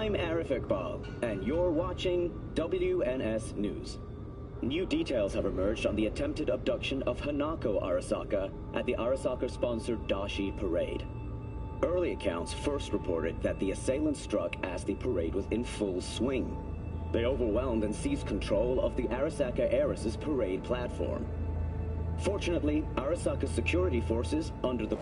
I'm Arif Iqbal, and you're watching WNS News. New details have emerged on the attempted abduction of Hanako Arasaka at the Arasaka-sponsored Dashi Parade. Early accounts first reported that the assailants struck as the parade was in full swing. They overwhelmed and seized control of the Arasaka Heiress's parade platform. Fortunately, Arasaka's security forces, under the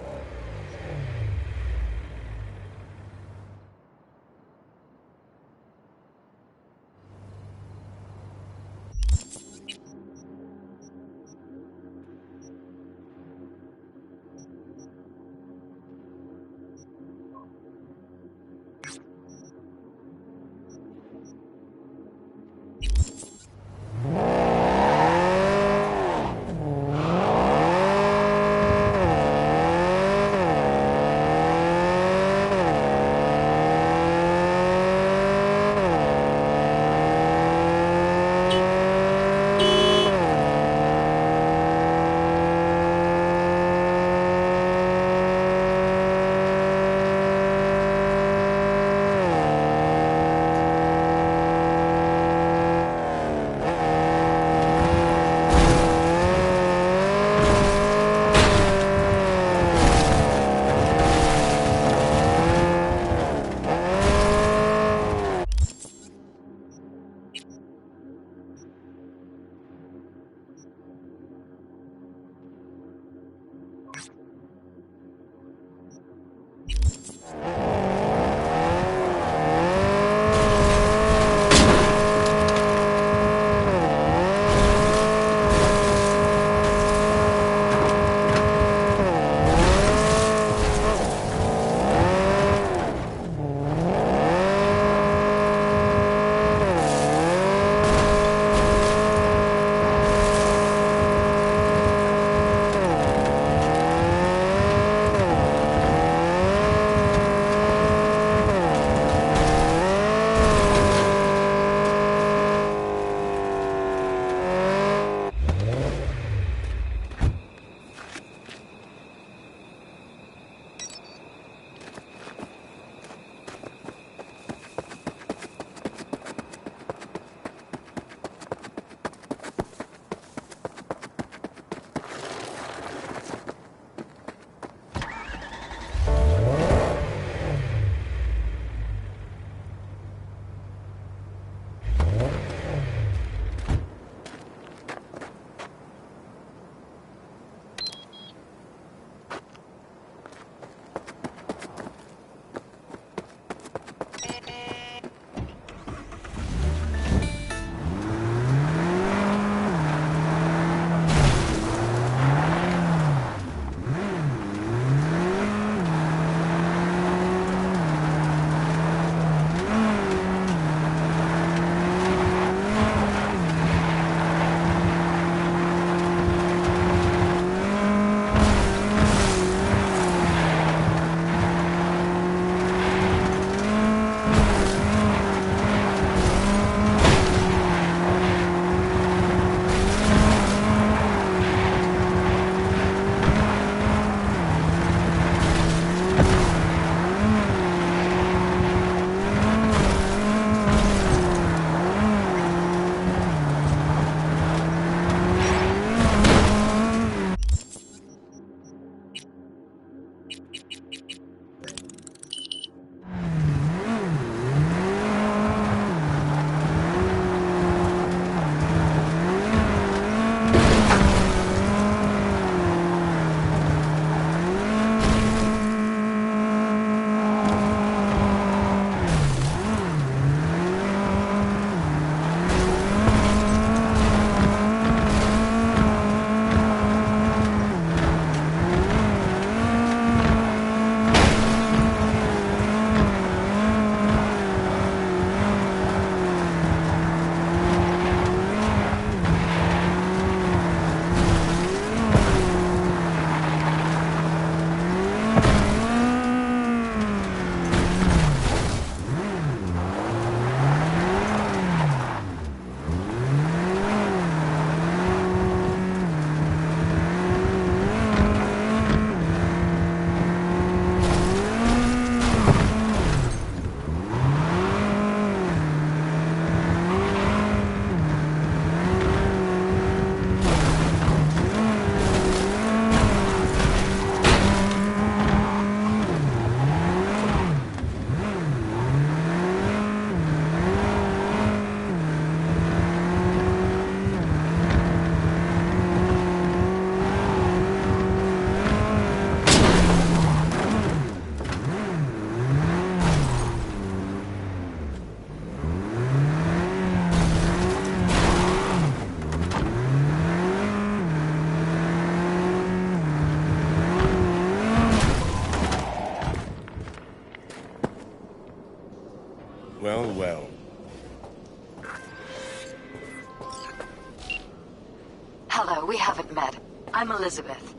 Elizabeth.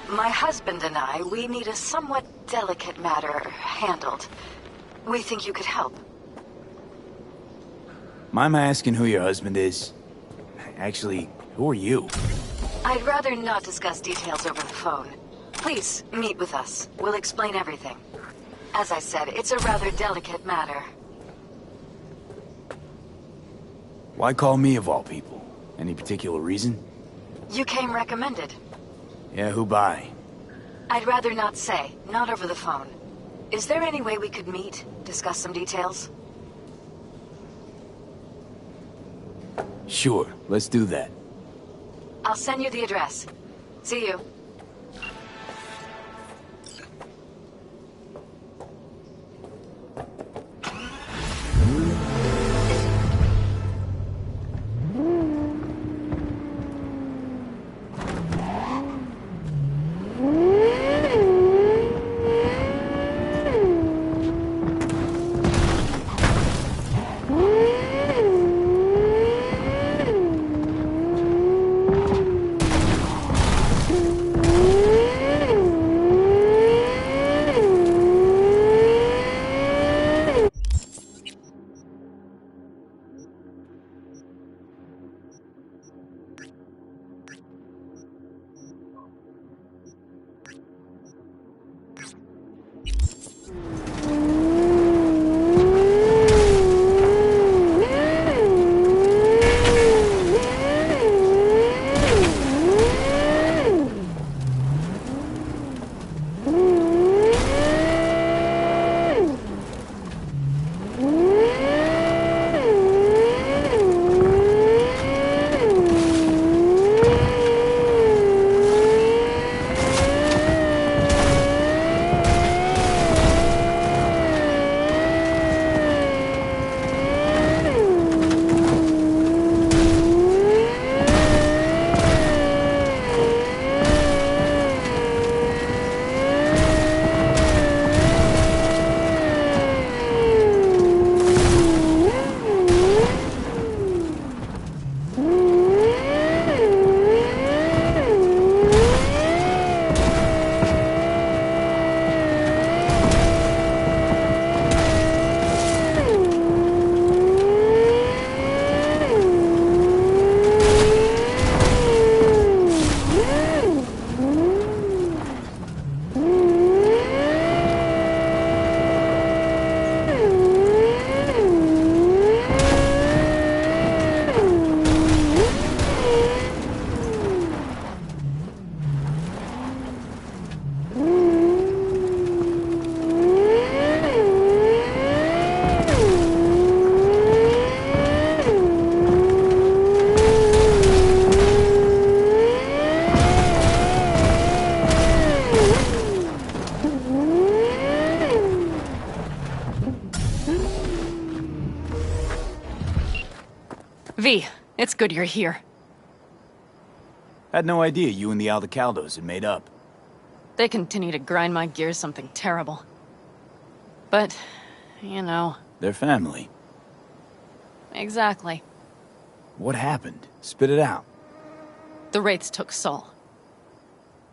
My husband and I, we need a somewhat delicate matter handled. We think you could help. Mind my asking who your husband is? Actually, who are you? I'd rather not discuss details over the phone. Please, meet with us. We'll explain everything. As I said, it's a rather delicate matter. Why call me of all people? Any particular reason? You came recommended. Yeah, who by? I'd rather not say. Not over the phone. Is there any way we could meet? Discuss some details? Sure, let's do that. I'll send you the address. See you. V, it's good you're here. Had no idea you and the Aldecaldos had made up. They continue to grind my gears something terrible. But, you know... They're family. Exactly. What happened? Spit it out. The Wraiths took Saul.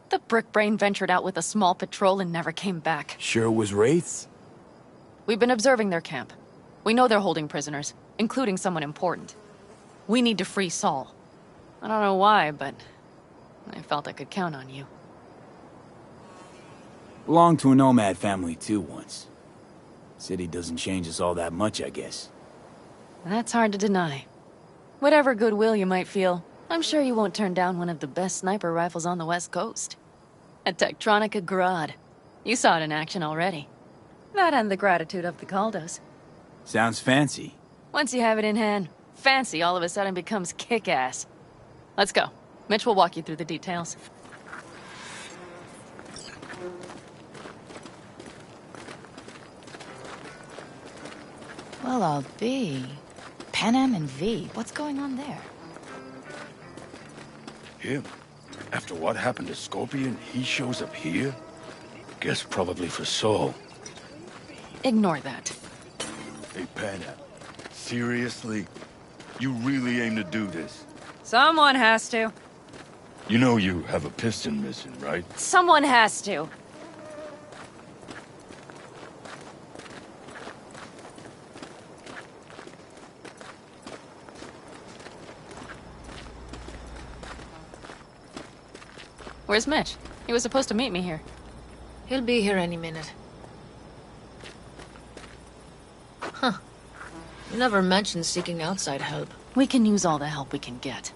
The Brickbrain ventured out with a small patrol and never came back. Sure it was Wraiths? We've been observing their camp. We know they're holding prisoners, including someone important. We need to free Saul. I don't know why, but I felt I could count on you. Belonged to a nomad family too once. City doesn't change us all that much, I guess. That's hard to deny. Whatever goodwill you might feel, I'm sure you won't turn down one of the best sniper rifles on the West Coast. A Tektronica Grad. You saw it in action already. That and the gratitude of the Caldos. Sounds fancy. Once you have it in hand, fancy all of a sudden becomes kick-ass. Let's go. Mitch will walk you through the details. Well, I'll be. Panem and V, what's going on there? Him? After what happened to Scorpion, he shows up here? Guess probably for Saul. Ignore that. Hey, Panem. Seriously? You really aim to do this? Someone has to. You know you have a piston missing, right? Someone has to. Where's Mitch? He was supposed to meet me here. He'll be here any minute. Huh. You never mentioned seeking outside help. We can use all the help we can get.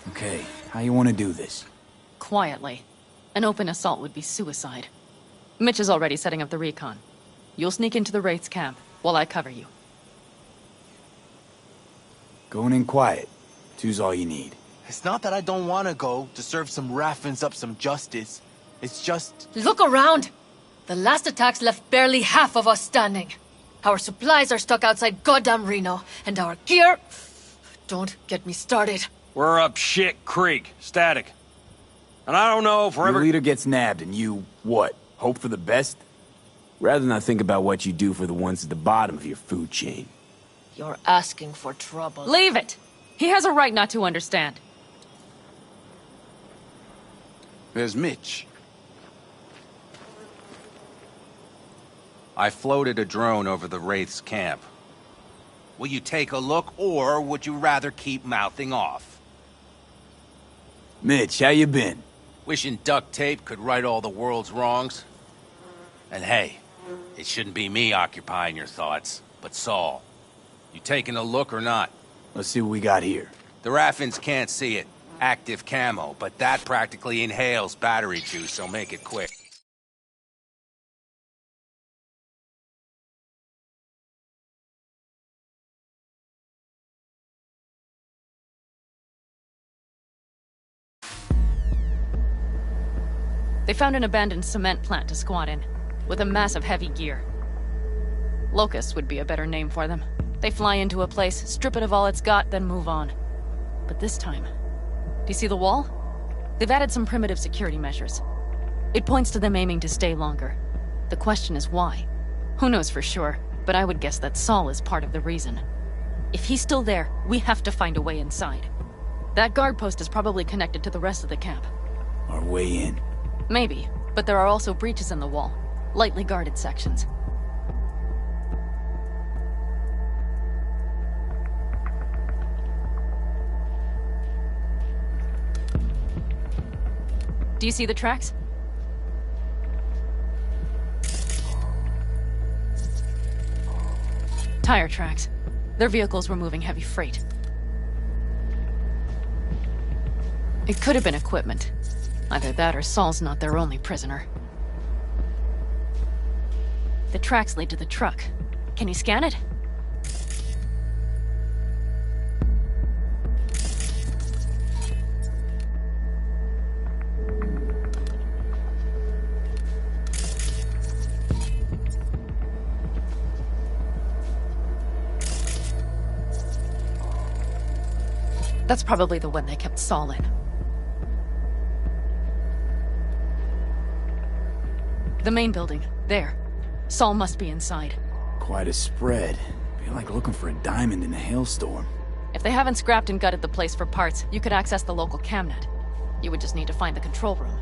Okay, how you want to do this? Quietly. An open assault would be suicide. Mitch is already setting up the recon. You'll sneak into the Wraith's camp while I cover you. Going in quiet. Two's all you need. It's not that I don't want to go to serve some Raffins up some justice. It's just... Look around! The last attacks left barely half of us standing. Our supplies are stuck outside goddamn Reno, and our gear... Don't get me started. We're up shit creek. Static. And I don't know if we're Your ever... leader gets nabbed and you, what, hope for the best? Rather not think about what you do for the ones at the bottom of your food chain. You're asking for trouble. Leave it! He has a right not to understand. There's Mitch. I floated a drone over the Wraith's camp. Will you take a look, or would you rather keep mouthing off? Mitch, how you been? Wishing duct tape could right all the world's wrongs? And hey, it shouldn't be me occupying your thoughts, but Saul. You taking a look or not? Let's see what we got here. The Raffins can't see it. Active camo, but that practically inhales battery juice, so make it quick. They found an abandoned cement plant to squat in, with a massive heavy gear. Locusts would be a better name for them. They fly into a place, strip it of all it's got, then move on. But this time... Do you see the wall? They've added some primitive security measures. It points to them aiming to stay longer. The question is why? Who knows for sure, but I would guess that Saul is part of the reason. If he's still there, we have to find a way inside. That guard post is probably connected to the rest of the camp. Our way in. Maybe, but there are also breaches in the wall. Lightly guarded sections. Do you see the tracks? Tire tracks. Their vehicles were moving heavy freight. It could have been equipment. Either that or Saul's not their only prisoner. The tracks lead to the truck. Can you scan it? That's probably the one they kept Saul in. The main building. There. Saul must be inside. Quite a spread. Be like looking for a diamond in a hailstorm. If they haven't scrapped and gutted the place for parts, you could access the local camnet. You would just need to find the control room.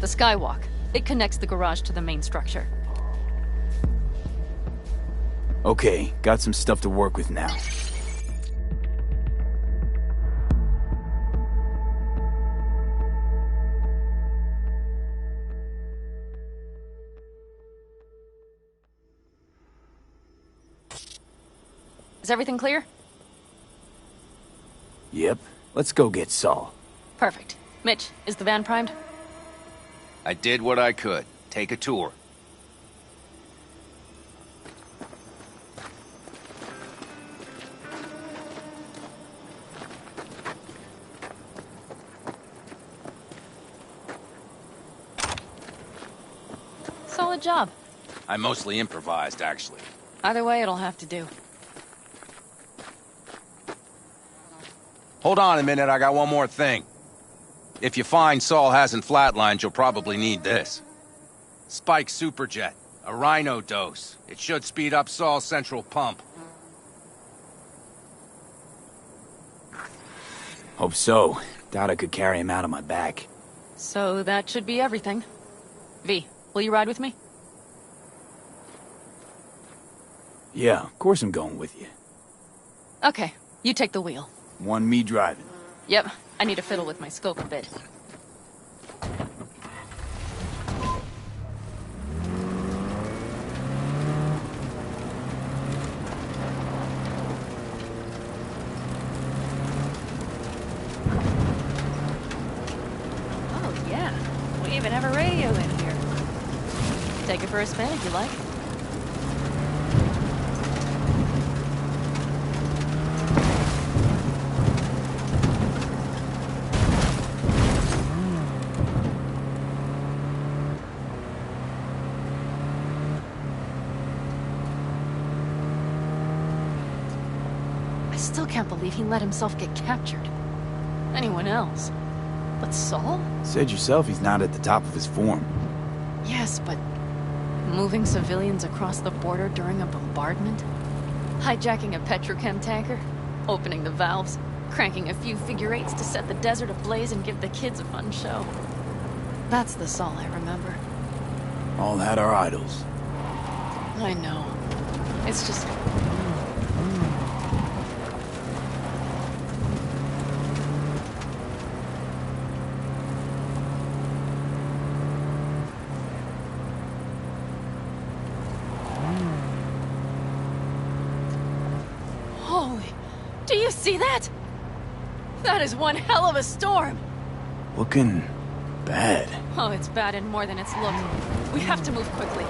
The skywalk. It connects the garage to the main structure. Okay, got some stuff to work with now. Is everything clear? Yep. Let's go get Saul. Perfect. Mitch, is the van primed? I did what I could. Take a tour. solid job. I mostly improvised, actually. Either way, it'll have to do. Hold on a minute, I got one more thing. If you find Saul hasn't flatlined, you'll probably need this. Spike Superjet. A Rhino dose. It should speed up Saul's central pump. Hope so. Doubt I could carry him out on my back. So that should be everything. V, will you ride with me? Yeah, of course I'm going with you. Okay, you take the wheel. Want me driving? Yep, I need to fiddle with my scope a bit. Oh yeah, we even have a radio in here. Take it for a spin if you like. I still can't believe he let himself get captured. Anyone else? But Saul? Said yourself he's not at the top of his form. Yes, but moving civilians across the border during a bombardment? Hijacking a petrochem tanker? Opening the valves? Cranking a few figure eights to set the desert ablaze and give the kids a fun show? That's the Saul I remember. All had our idols. I know. It's just... Holy... Do you see that? That is one hell of a storm! Looking... bad. Oh, it's bad and more than it's looked. We have to move quickly.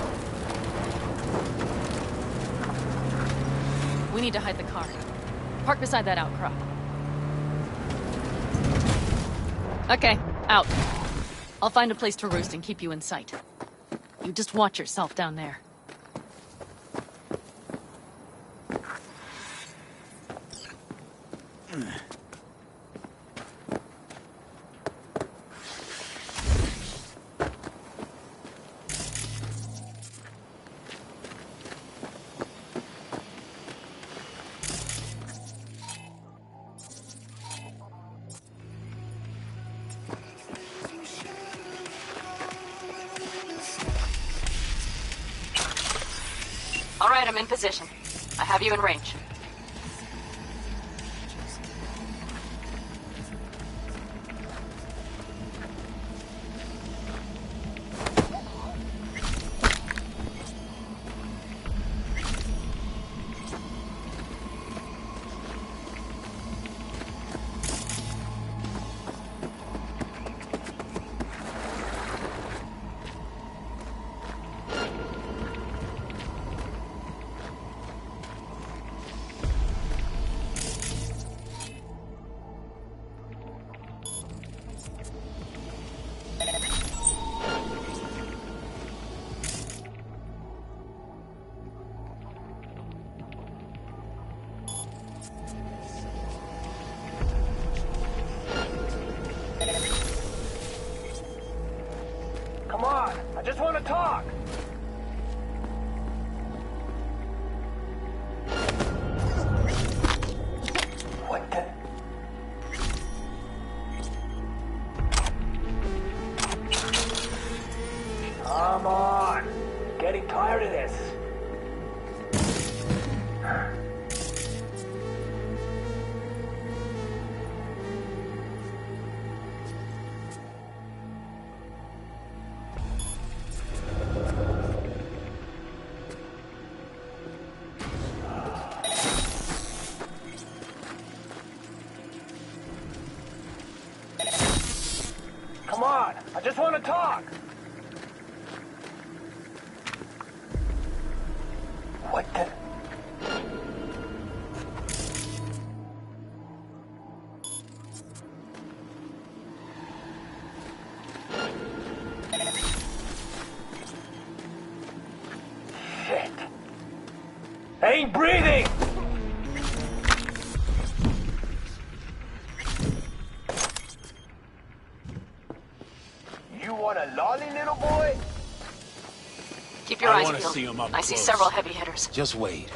We need to hide the car. Park beside that outcrop. Okay, out. I'll find a place to roost and keep you in sight. You just watch yourself down there. All right, I'm in position. I have you in range. Come on, I just want to talk. What the? Come on. Getting tired of this. Come on, I just want to talk. What the? ain't breathing! You want a lolly, little boy? Keep your eyes wanna peeled. see 'em up I see close. several heavy hitters. Just wait.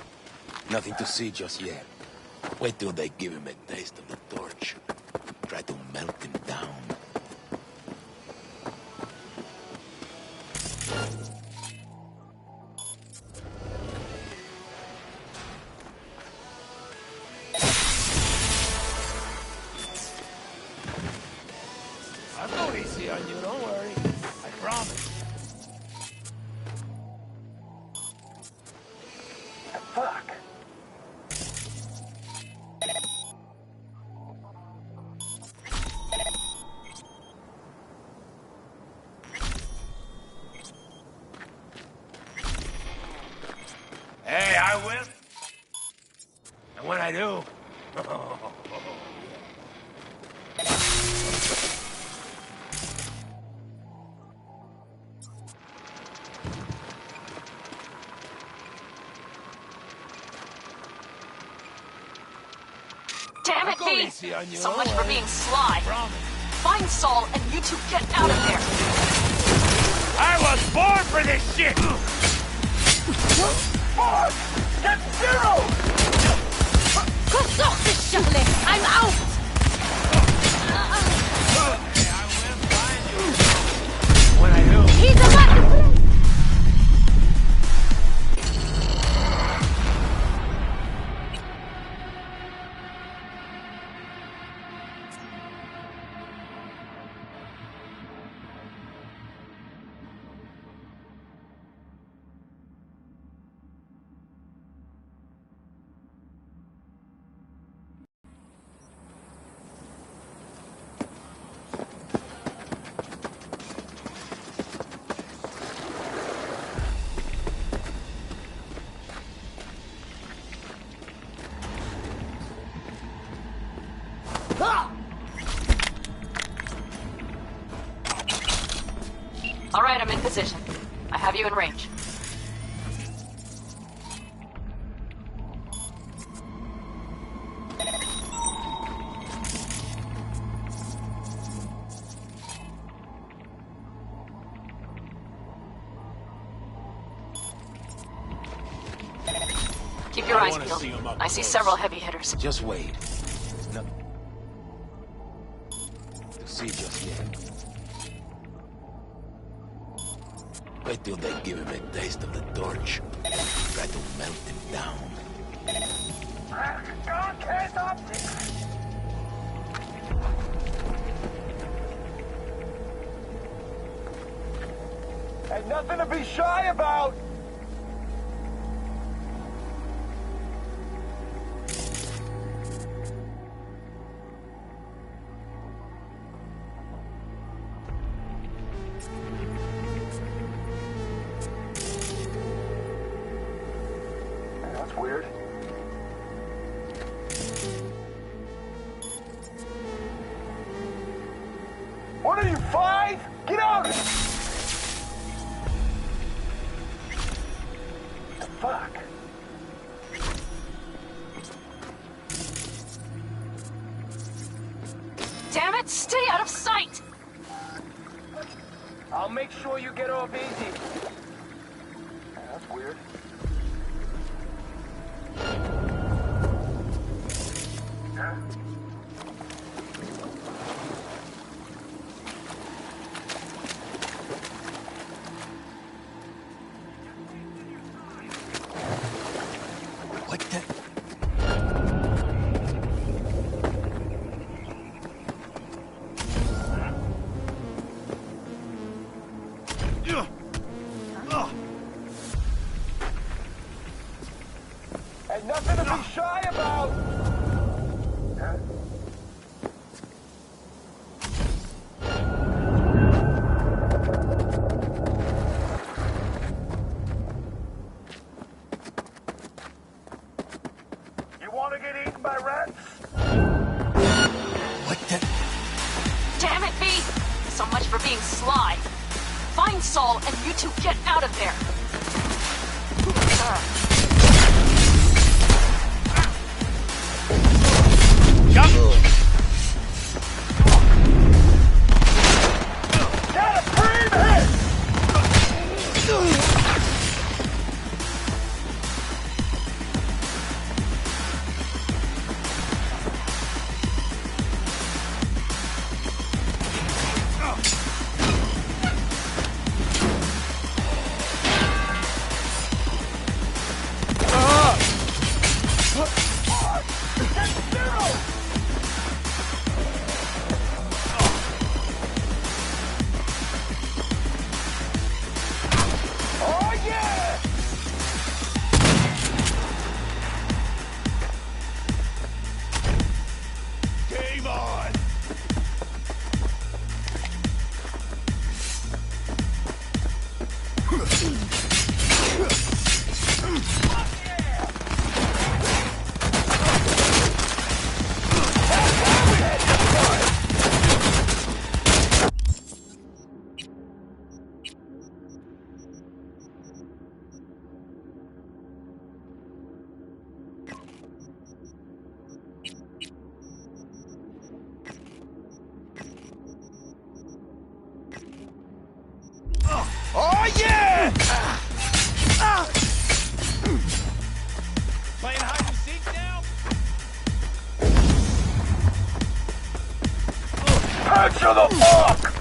Nothing to see just yet. Wait till they give him a taste of the torch. Try to melt him down. I'll go easy on you, don't worry. I promise. Fuck. Hey, I will. And when I do... Damn it, I'll go V! easy on you, So don't much for worry. being sly. Promise. Find Saul and you two get out of there. I was born for this shit! Fuck! Get zero! Charlie, I'm out! When I do... He's about to play! All right, I'm in position. I have you in range. Keep your eyes peeled. I see several heavy hitters. Just wait. Nothing to see just yet. Wait till they give him a taste of the torch. Try to melt him down. God can't stop this! Ain't nothing to be shy about! That's weird. What are you, 5? Get out! The fuck? Damn it, stay out of sight! I'll make sure you get off easy. That's weird. What the... Ain't nothing to be shy about! You want to get eaten by rats? What the... Damn it, V! So much for being sly. Find Saul and you two get out of there. Playing hide and seek now? Answer the fuck!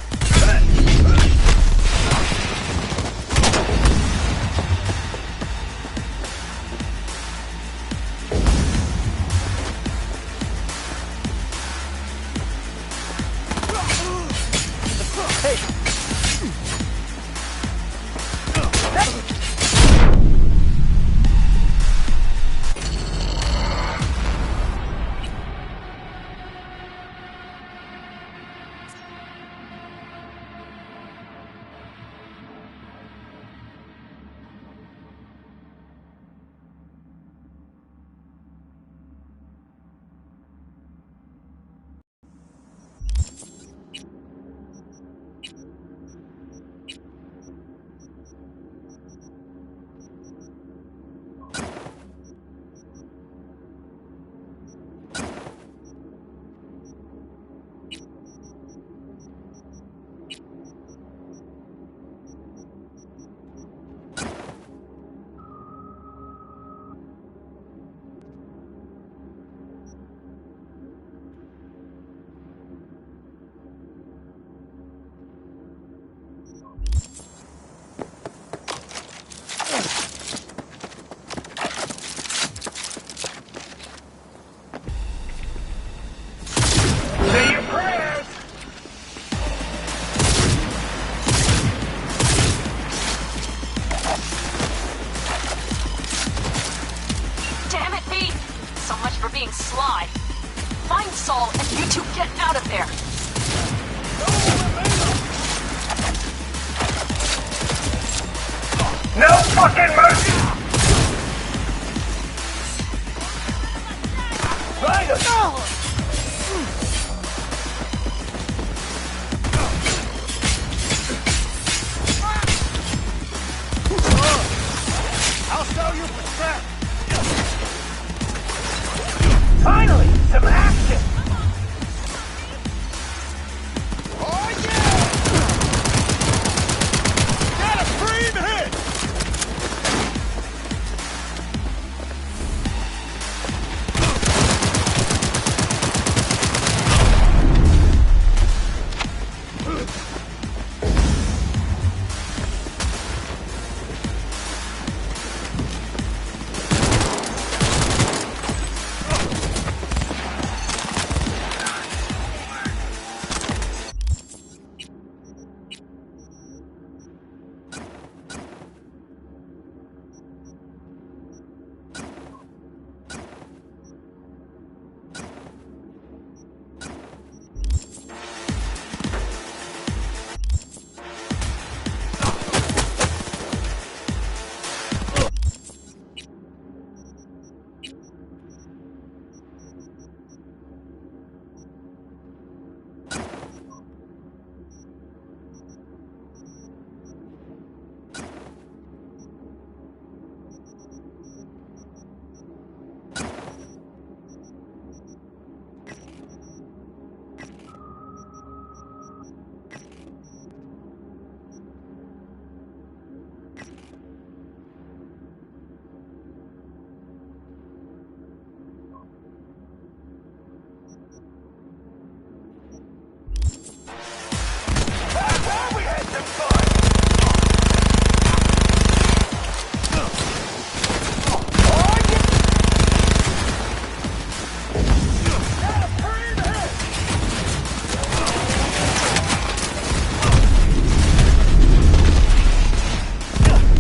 being sly. Find Saul and you two get out of there. No fucking mercy! Right I'll sell you for scrap. Finally, some action! Oh yeah! Got a free hit!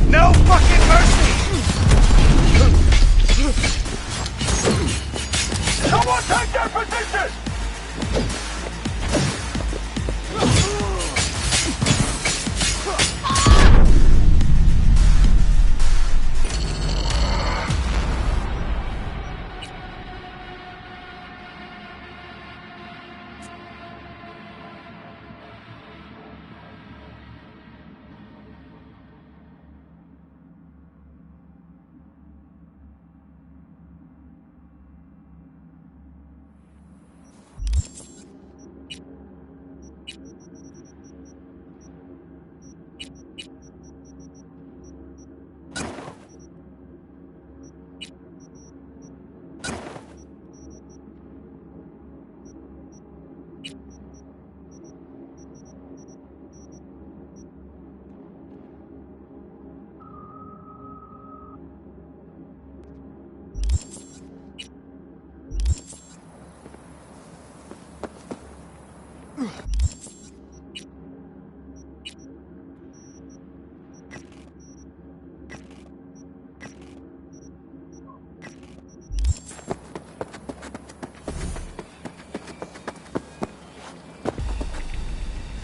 No fucking mercy! Someone take their position!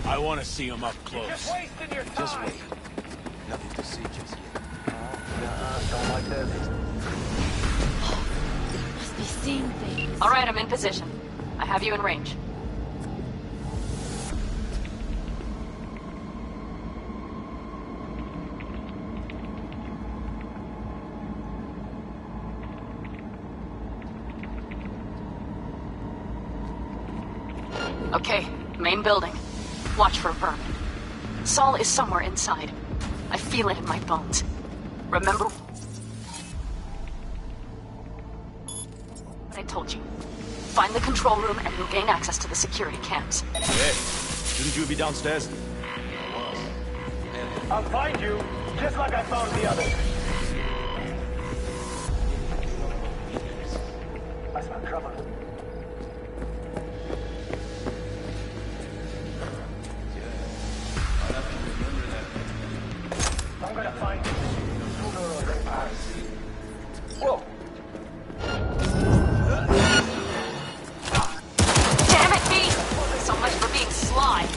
I want to see him up close. Just wait. Nothing to see just yet. Don't like this. Must be seeing things. All right, I'm in position. I have you in range. Okay, main building. Watch for a burn. Saul is somewhere inside. I feel it in my bones. Remember what I told you? Find the control room and you'll gain access to the security cams. Hey, shouldn't you be downstairs? I'll find you, just like I found the others. I smell trouble. I'm gonna find you sooner or later. Whoa! Damn it, B! So much for being sly.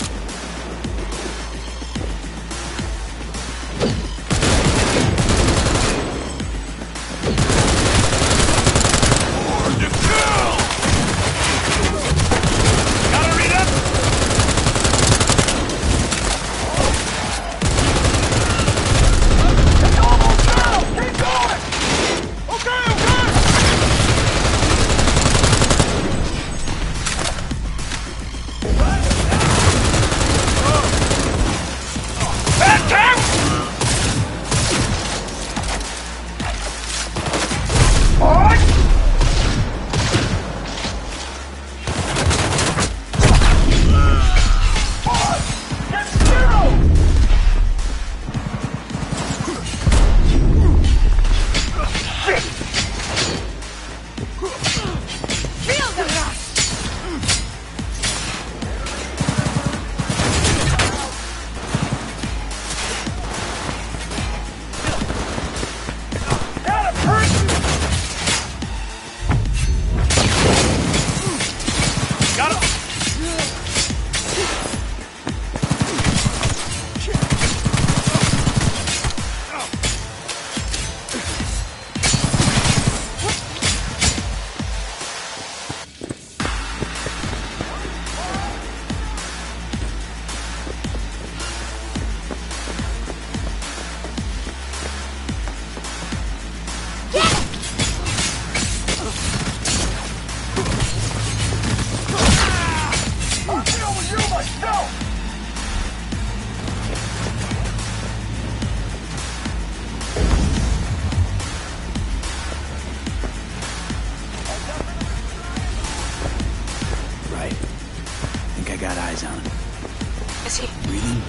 Is he? Breathing?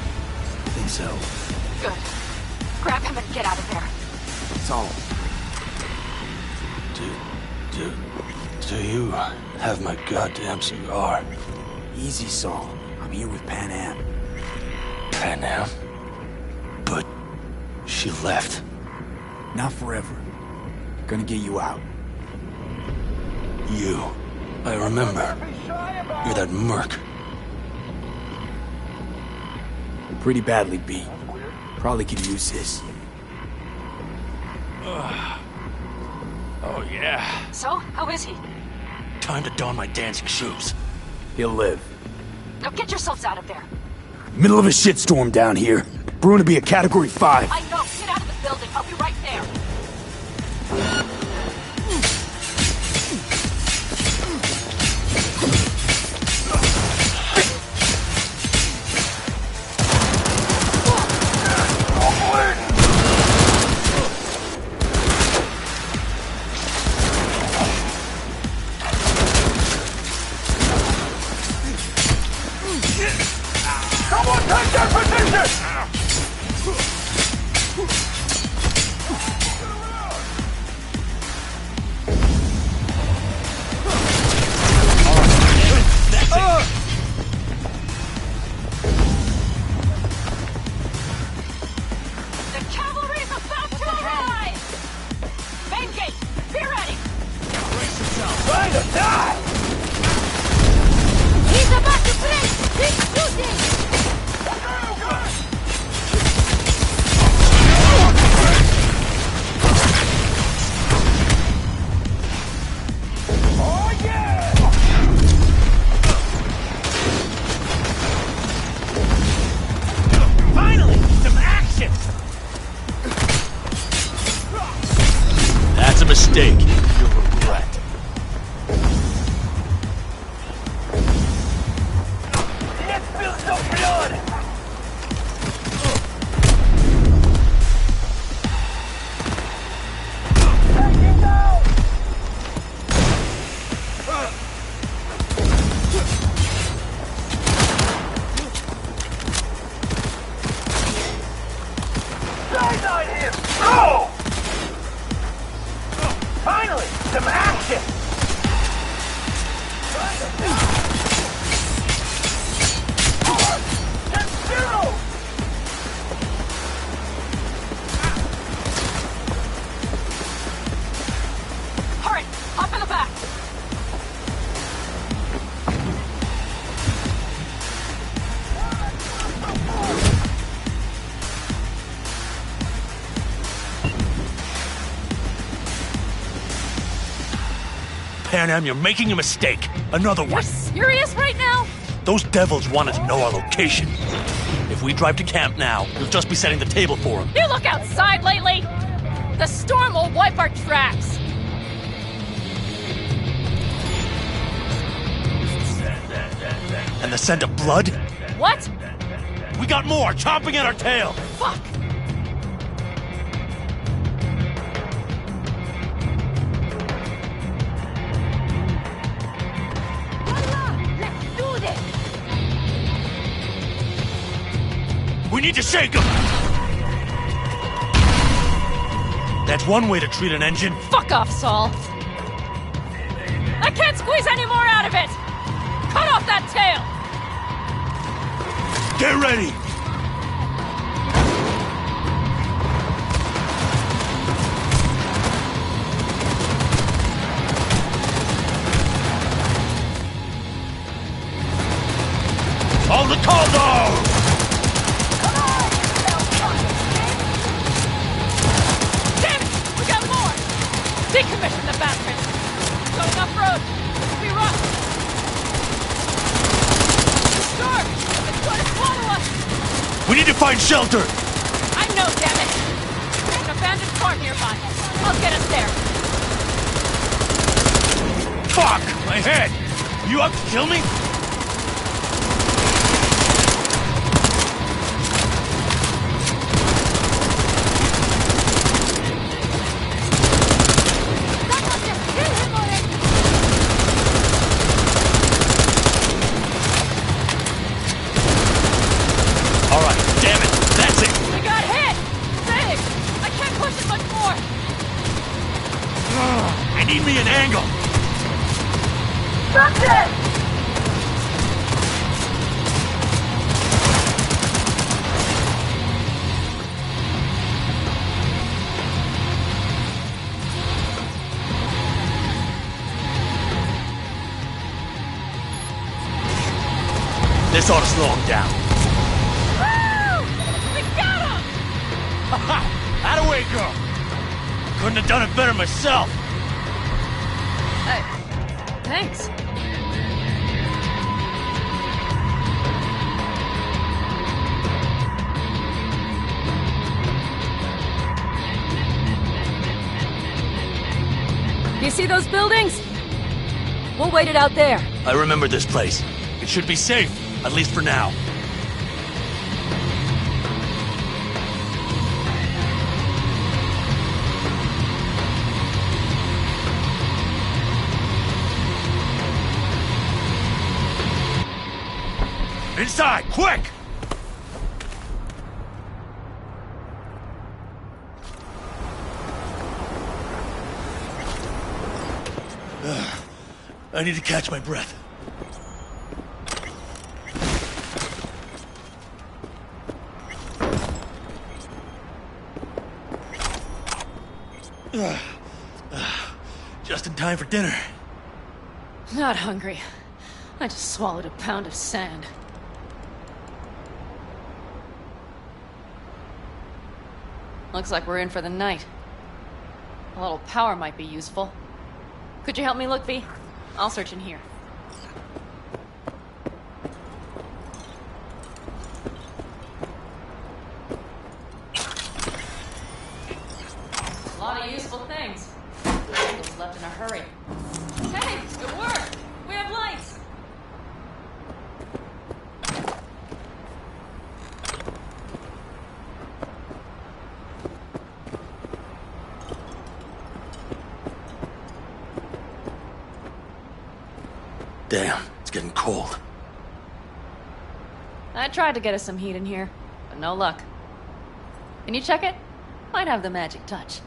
I think so. Good. Grab him and get out of there. Saul. Do you have my goddamn cigar? Easy, Saul. I'm here with Pan Am. Pan Am? But she left. Not forever. Gonna get you out. You. I remember. You're that merc. Pretty badly beat. Probably could use this. Oh, yeah. So, how is he? Time to don my dancing shoes. He'll live. Now get yourselves out of there. Middle of a shitstorm down here. Brewing to be a Category 5. I know. Get out of the building. I'll be right there. Someone take their position! Panam, you're making a mistake. Another one. You're serious right now? Those devils wanted to know our location. If we drive to camp now, you'll just be setting the table for them. You look outside lately? The storm will wipe our tracks. And the scent of blood? What? We got more, chomping at our tail. Fuck! Let's do this! We need to shake them! That's one way to treat an engine. Fuck off, Saul. I can't squeeze any more out of it! Cut off that tail! Get ready! Hold the corridor! Damn it! We got more! Decommission the bastard! Going off-road! We run! Storm! It's going to swallow us! We need to find shelter! I know, damn it! There's an abandoned car nearby. I'll get us there. Fuck! My head! You out to kill me? Need me an angle! That's it! This ought to slow him down. Woo! We got him! Ha-ha! That-a-way, girl! Couldn't have done it better myself! Thanks. You see those buildings? We'll wait it out there. I remember this place. It should be safe, at least for now. Inside, quick! I need to catch my breath. Just in time for dinner. Not hungry. I just swallowed a pound of sand. Looks like we're in for the night. A little power might be useful. Could you help me look, V? I'll search in here. A lot of useful things. Those left in a hurry. Hey, it worked! We have lights! Damn, it's getting cold. I tried to get us some heat in here, but no luck. Can you check it? Might have the magic touch.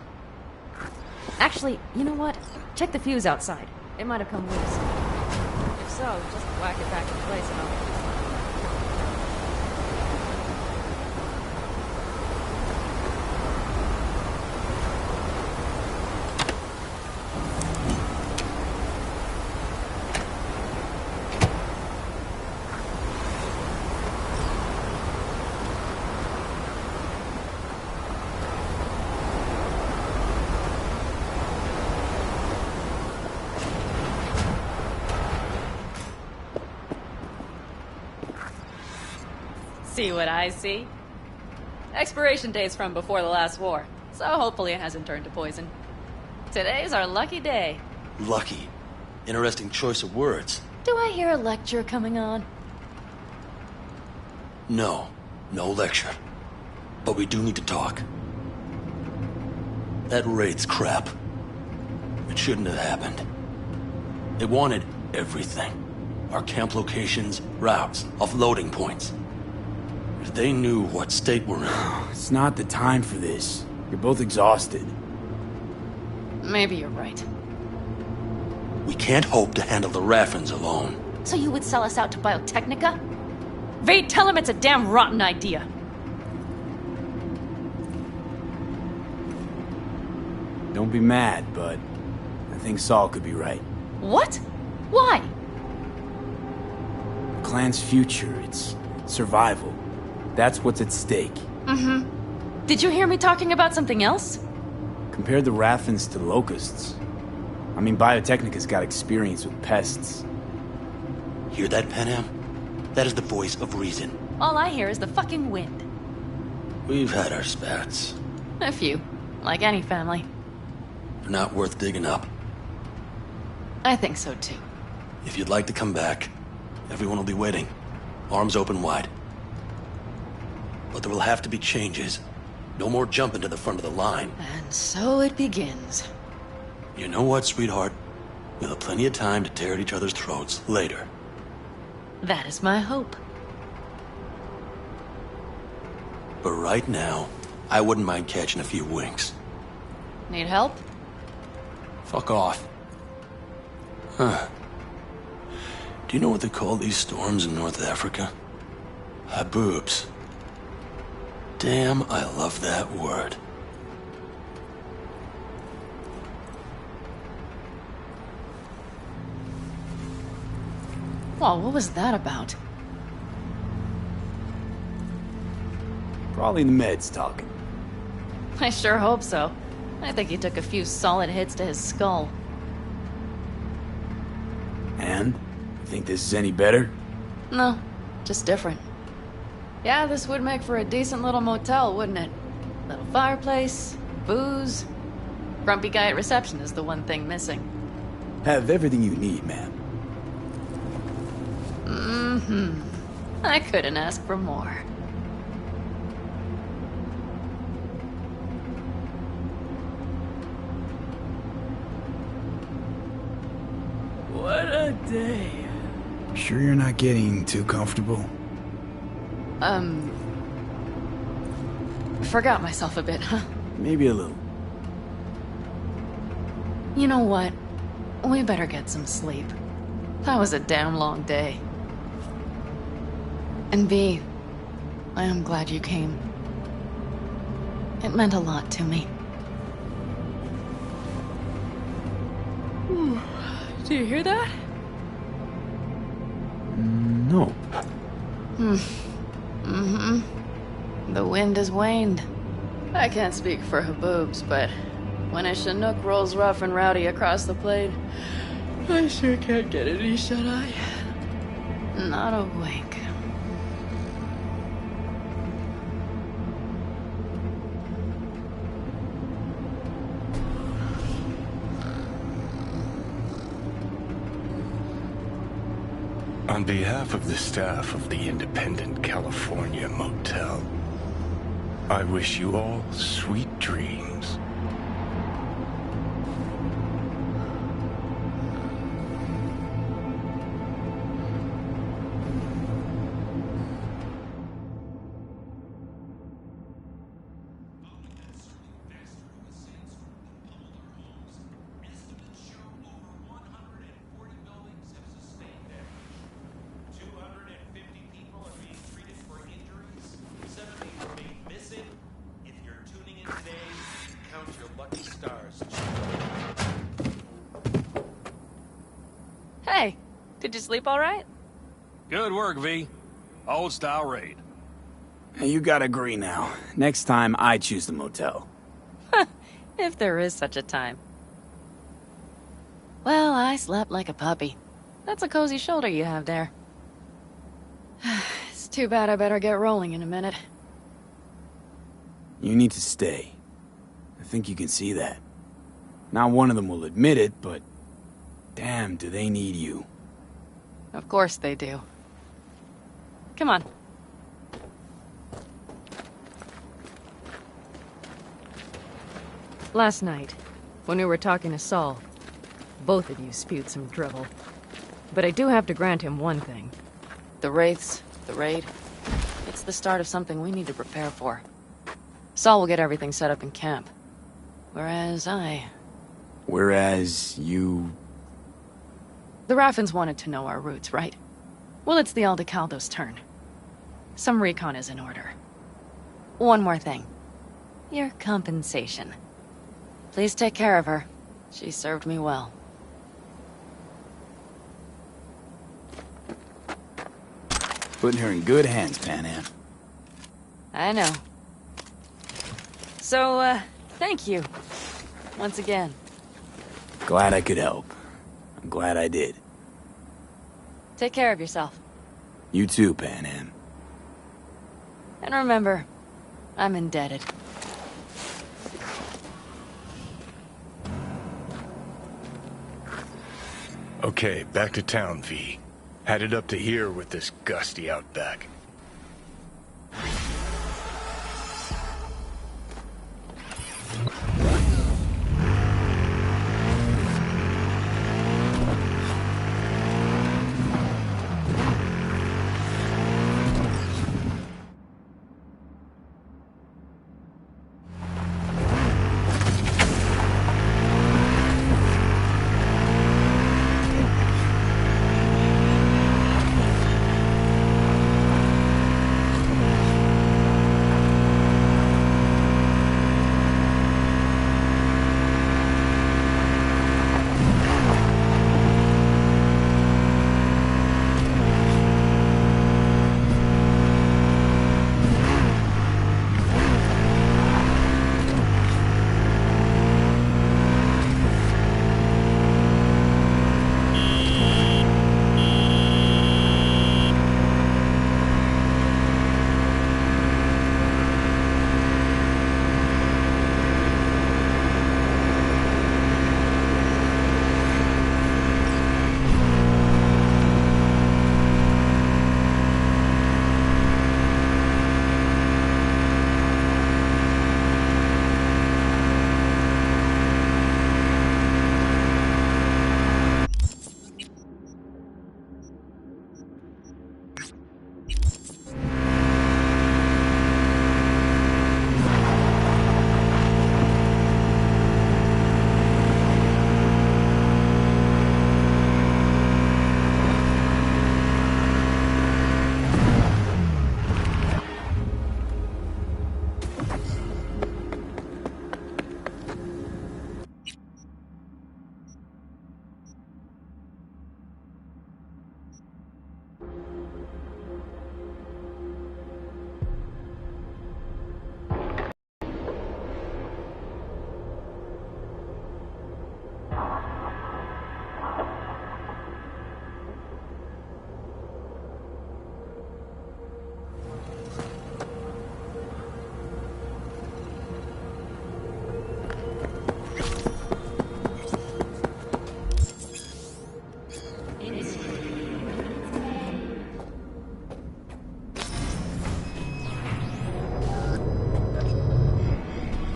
Actually, you know what? Check the fuse outside. It might have come loose. If so, just whack it back in place and I'll get this. See what I see? Expiration date's from before the last war, so hopefully it hasn't turned to poison. Today's our lucky day. Lucky. Interesting choice of words. Do I hear a lecture coming on? No. No lecture. But we do need to talk. That raid's crap. It shouldn't have happened. They wanted everything. Our camp locations, routes, offloading points. If they knew what state we're in... It's not the time for this. You're both exhausted. Maybe you're right. We can't hope to handle the Raffens alone. So you would sell us out to Biotechnica? Vade, tell him it's a damn rotten idea. Don't be mad, but I think Saul could be right. What? Why? The clan's future, its survival. That's what's at stake. Mm-hmm. Did you hear me talking about something else? Compare the Raffens to locusts. I mean, Biotechnica's got experience with pests. Hear that, Panam? That is the voice of reason. All I hear is the fucking wind. We've had our spats. A few. Like any family. They're not worth digging up. I think so too. If you'd like to come back, everyone will be waiting. Arms open wide. But there will have to be changes. No more jumping to the front of the line. And so it begins. You know what, sweetheart? We'll have plenty of time to tear at each other's throats later. That is my hope. But right now, I wouldn't mind catching a few winks. Need help? Fuck off. Huh. Do you know what they call these storms in North Africa? Haboobs. Damn, I love that word. Well, what was that about? Probably the meds talking. I sure hope so. I think he took a few solid hits to his skull. And? You think this is any better? No, just different. Yeah, this would make for a decent little motel, wouldn't it? Little fireplace, booze. Grumpy guy at reception is the one thing missing. Have everything you need, ma'am. Mm-hmm. I couldn't ask for more. What a day. Sure you're not getting too comfortable? Forgot myself a bit, huh? Maybe a little. You know what? We better get some sleep. That was a damn long day. And V, I am glad you came. It meant a lot to me. Do you hear that? No. Mm-hmm. The wind has waned. I can't speak for Haboobs, but when a Chinook rolls rough and rowdy across the plain, I sure can't get any shut-eye. Not a wink. On behalf of the staff of the Independent California Motel, I wish you all sweet dreams. Hey, did you sleep all right? Good work, V. Old style raid. You gotta agree now. Next time, I choose the motel. If there is such a time. Well, I slept like a puppy. That's a cozy shoulder you have there. It's Too bad I better get rolling in a minute. You need to stay. I think you can see that. Not one of them will admit it, but... damn, do they need you. Of course they do. Come on. Last night, when we were talking to Saul, both of you spewed some drivel. But I do have to grant him one thing. The Wraiths, the raid, it's the start of something we need to prepare for. Saul will get everything set up in camp. Whereas you... The Raffins wanted to know our roots, right? Well, it's the Aldecaldo's turn. Some recon is in order. One more thing. Your compensation. Please take care of her. She served me well. Putting her in good hands, Panam. I know. So, thank you. Once again. Glad I could help. I'm glad I did. Take care of yourself. You too, Panam. And remember, I'm indebted. Okay, back to town, V. Headed up to here with this gusty outback.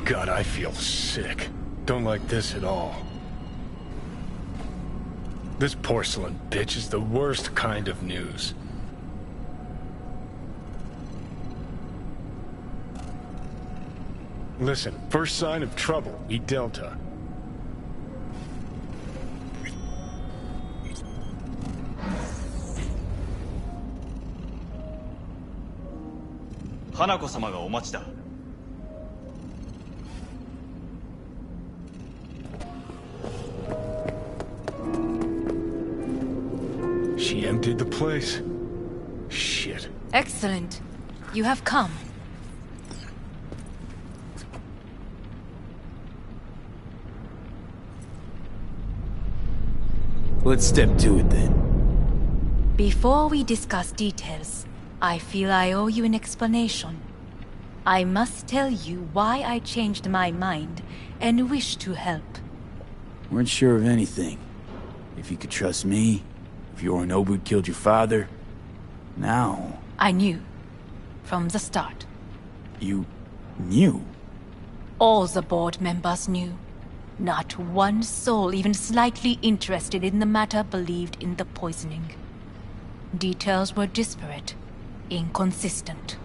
God, I feel sick. Don't like this at all. This porcelain bitch is the worst kind of news. Listen, first sign of trouble, eat Delta. Hanako-samaがお待ちだ。She emptied the place. Shit. Excellent. You have come. Let's step to it then. Before we discuss details, I feel I owe you an explanation. I must tell you why I changed my mind and wish to help. Weren't sure of anything. If you could trust me, if Yorinobu killed your father. Now... I knew. From the start. You... knew? All the board members knew. Not one soul even slightly interested in the matter believed in the poisoning. Details were disparate, inconsistent.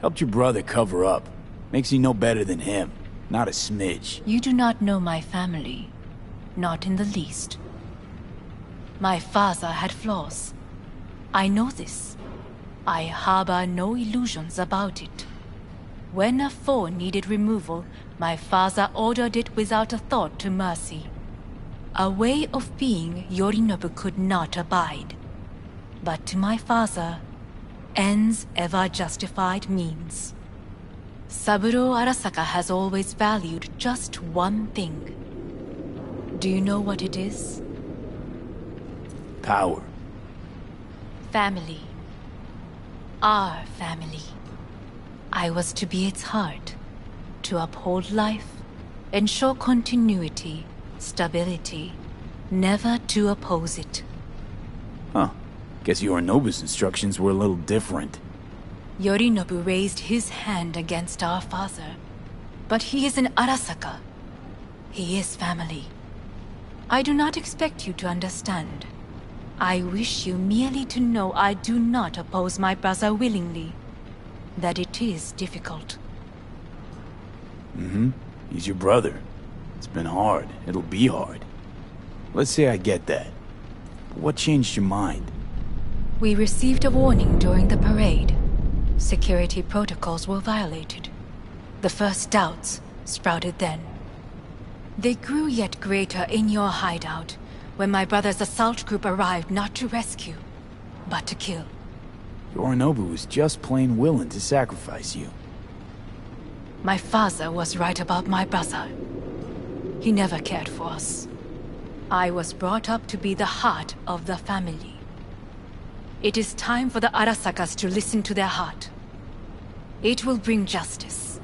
Helped your brother cover up. Makes you no better than him. Not a smidge. You do not know my family. Not in the least. My father had flaws. I know this. I harbor no illusions about it. When a foe needed removal, my father ordered it without a thought to mercy. A way of being Yorinobu could not abide. But to my father, ends ever justified means. Saburo Arasaka has always valued just one thing. Do you know what it is? Power. Family. Our family. I was to be its heart, to uphold life, ensure continuity, stability, never to oppose it. Huh. Guess Yorinobu's instructions were a little different. Yorinobu raised his hand against our father, but he is an Arasaka. He is family. I do not expect you to understand. I wish you merely to know I do not oppose my brother willingly. That it is difficult. Mm-hmm. He's your brother. It's been hard. It'll be hard. Let's say I get that. But what changed your mind? We received a warning during the parade. Security protocols were violated. The first doubts sprouted then. They grew yet greater in your hideout, when my brother's assault group arrived not to rescue, but to kill. Yorinobu was just plain willing to sacrifice you. My father was right about my brother. He never cared for us. I was brought up to be the heart of the family. It is time for the Arasakas to listen to their heart. It will bring justice.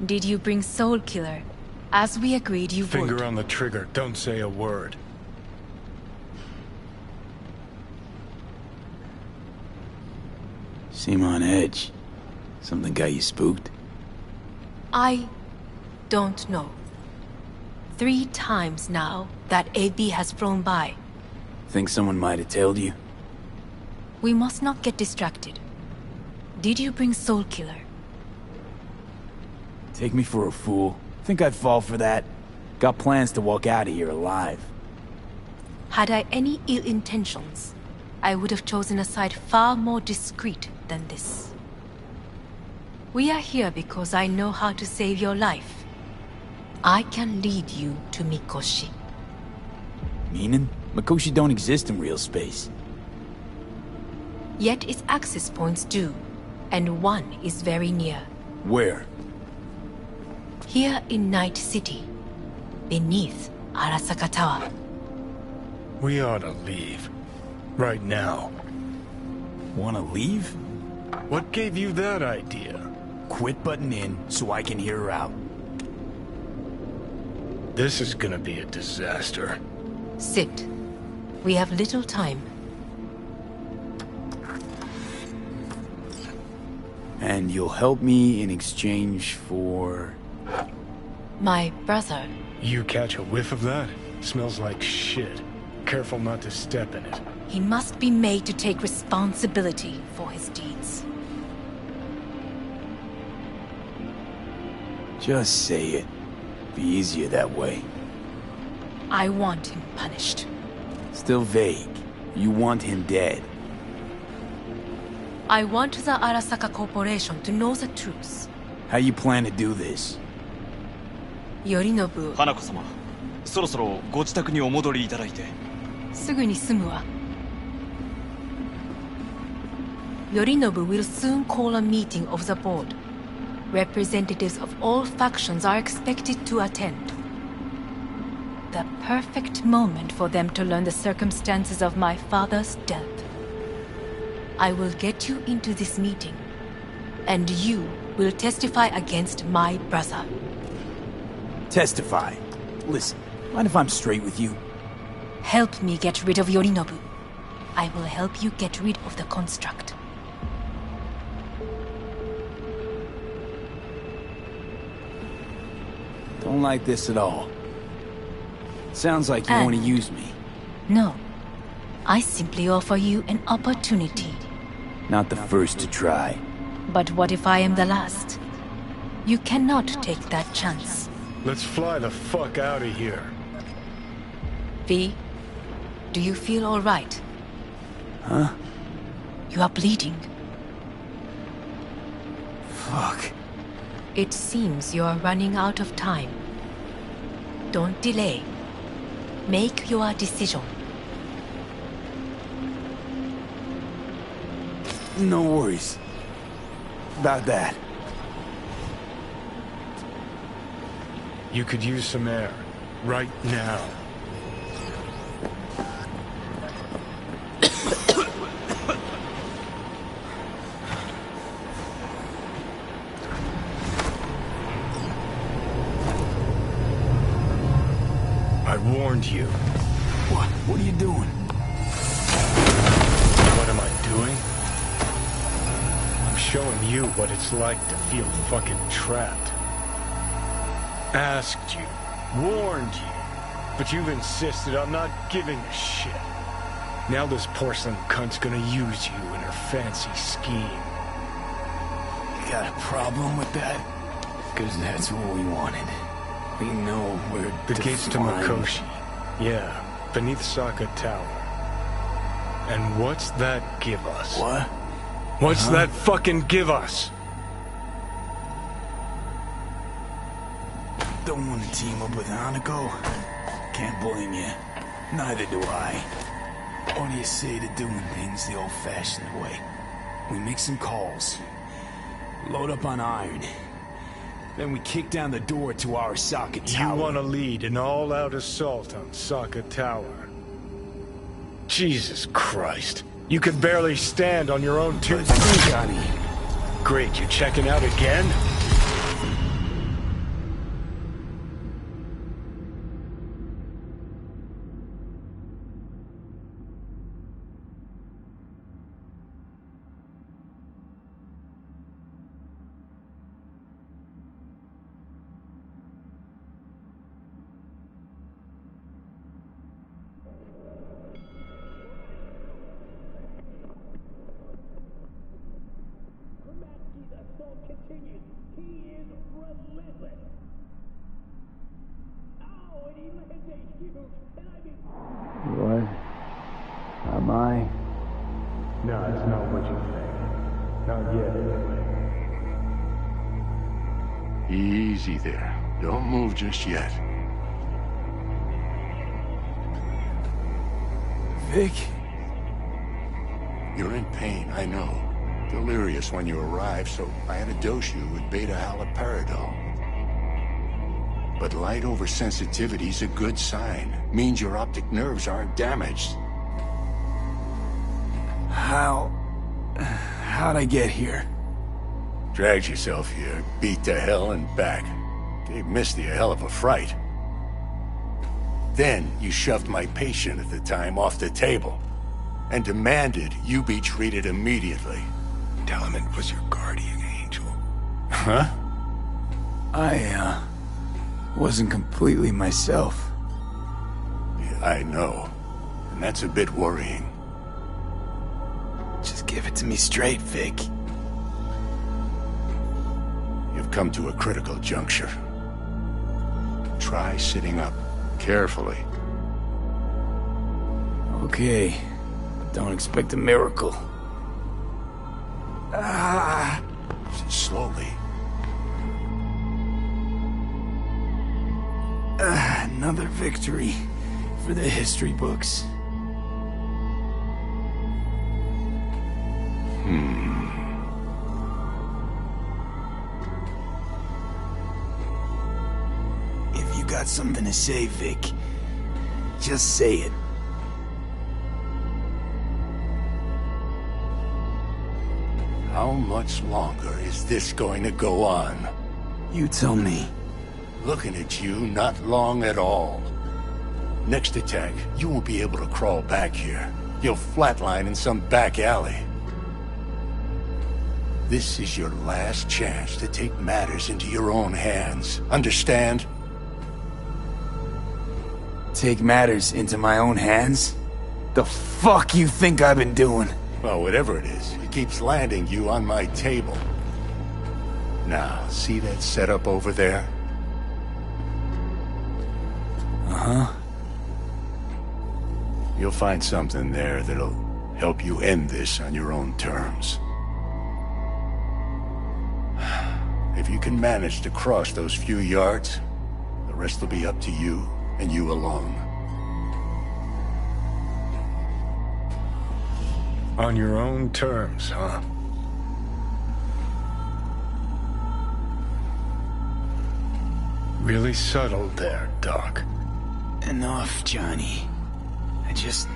Did you bring Soul Killer, as we agreed you would? Finger on the trigger, don't say a word. Seem on edge. Something got you spooked? I don't know. 3 times now that AB has flown by. Think someone might have tailed you? We must not get distracted. Did you bring Soul Killer? Take me for a fool. Think I'd fall for that? Got plans to walk out of here alive. Had I any ill intentions, I would have chosen a side far more discreet than this. We are here because I know how to save your life. I can lead you to Mikoshi. Meaning? Mikoshi don't exist in real space. Yet its access points do, and one is very near. Where? Here in Night City, beneath Arasaka Tower. We ought to leave. Right now. Wanna leave? What gave you that idea? Quit butting in so I can hear her out. This is gonna be a disaster. Sit. We have little time. And you'll help me in exchange for... My brother. You catch a whiff of that? Smells like shit. Careful not to step in it. He must be made to take responsibility for his deeds. Just say it. Be easier that way. I want him punished. Still vague. You want him dead. I want the Arasaka Corporation to know the truth. How you plan to do this? Yorinobu. 花子様、そろそろご自宅にお戻りいただいて。すぐに済むわ。Yorinobu will soon call a meeting of the board. Representatives of all factions are expected to attend. the perfect moment for them to learn the circumstances of my father's death. I will get you into this meeting, and you will testify against my brother. Testify? Listen, mind if I'm straight with you? Help me get rid of Yorinobu. I will help you get rid of the construct. Don't like this at all. Sounds like you want to use me. No. I simply offer you an opportunity. Not the first to try. But what if I am the last? You cannot take that chance. Let's fly the fuck out of here. V, do you feel all right? Huh? You are bleeding. Fuck. It seems you are running out of time. Don't delay. Make your decision. No worries about that. You could use some air. Right now. I warned you. What? What are you doing? What am I doing? I'm showing you what it's like to feel fucking trapped. Asked you, warned you, but you've insisted on not giving a shit. Now this porcelain cunt's gonna use you in her fancy scheme. You got a problem with that? Because that's what we wanted. We know where the gates to Mikoshi. Yeah, beneath Saka Tower. And what's that give us? What? What's that fucking give us? Don't want to team up with Hanako? Can't blame you. Neither do I. What do you say to doing things the old-fashioned way? We make some calls. Load up on iron. Then we kick down the door to our Saka Tower. You want to lead an all-out assault on Saka Tower? Jesus Christ. You could barely stand on your own two feet. Johnny. Great, you checking out again? What? Am I? No, it's not what you think. Not yet, anyway. Easy there. Don't move just yet. Vic? You're in pain, I know. Delirious when you arrived, so I had to dose you with beta-haloperidol. But light oversensitivity's a good sign. Means your optic nerves aren't damaged. How'd I get here? Dragged yourself here, beat to hell and back. Gave Misty a hell of a fright. Then you shoved my patient at the time off the table and demanded you be treated immediately. Tell him it was your guardian angel. Huh? I wasn't completely myself. Yeah, I know. And that's a bit worrying. Just give it to me straight, Vic. You've come to a critical juncture. Try sitting up, carefully. Okay. Don't expect a miracle. Slowly. Another victory for the history books. If you got something to say, Vic, Just say it. How much longer is this going to go on? You tell me. Looking at you, not long at all. Next attack, you won't be able to crawl back here. You'll flatline in some back alley. This is your last chance to take matters into your own hands. Understand? Take matters into my own hands? The fuck you think I've been doing? Well, whatever it is, it keeps landing you on my table. Now, see that setup over there? Uh-huh. You'll find something there that'll help you end this on your own terms. If you can manage to cross those few yards, the rest will be up to you and you alone. On your own terms, huh? Really subtle there, Doc. Enough, Johnny. I just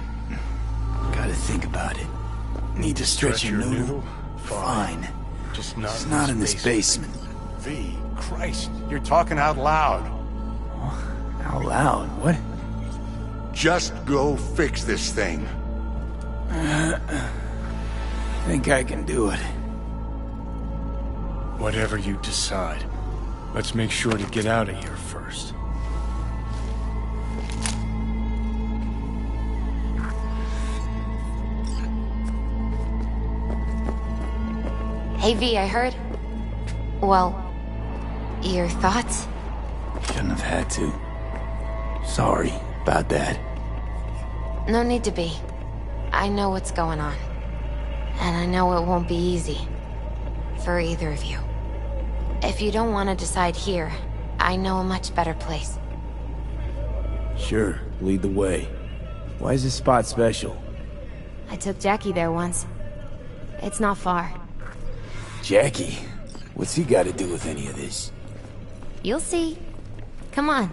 gotta think about it. Need to stretch your noodle? Fine. Just not in this basement. V, Christ, you're talking out loud. Out loud? What? Just go fix this thing. Think I can do it. Whatever you decide. Let's make sure to get out of here first. Hey V, I heard... Well, your thoughts? Shouldn't have had to. Sorry about that. No need to be. I know what's going on. And I know it won't be easy. For either of you. If you don't want to decide here, I know a much better place. Sure, lead the way. Why is this spot special? I took Jackie there once. It's not far. Jackie? What's he got to do with any of this? You'll see. Come on.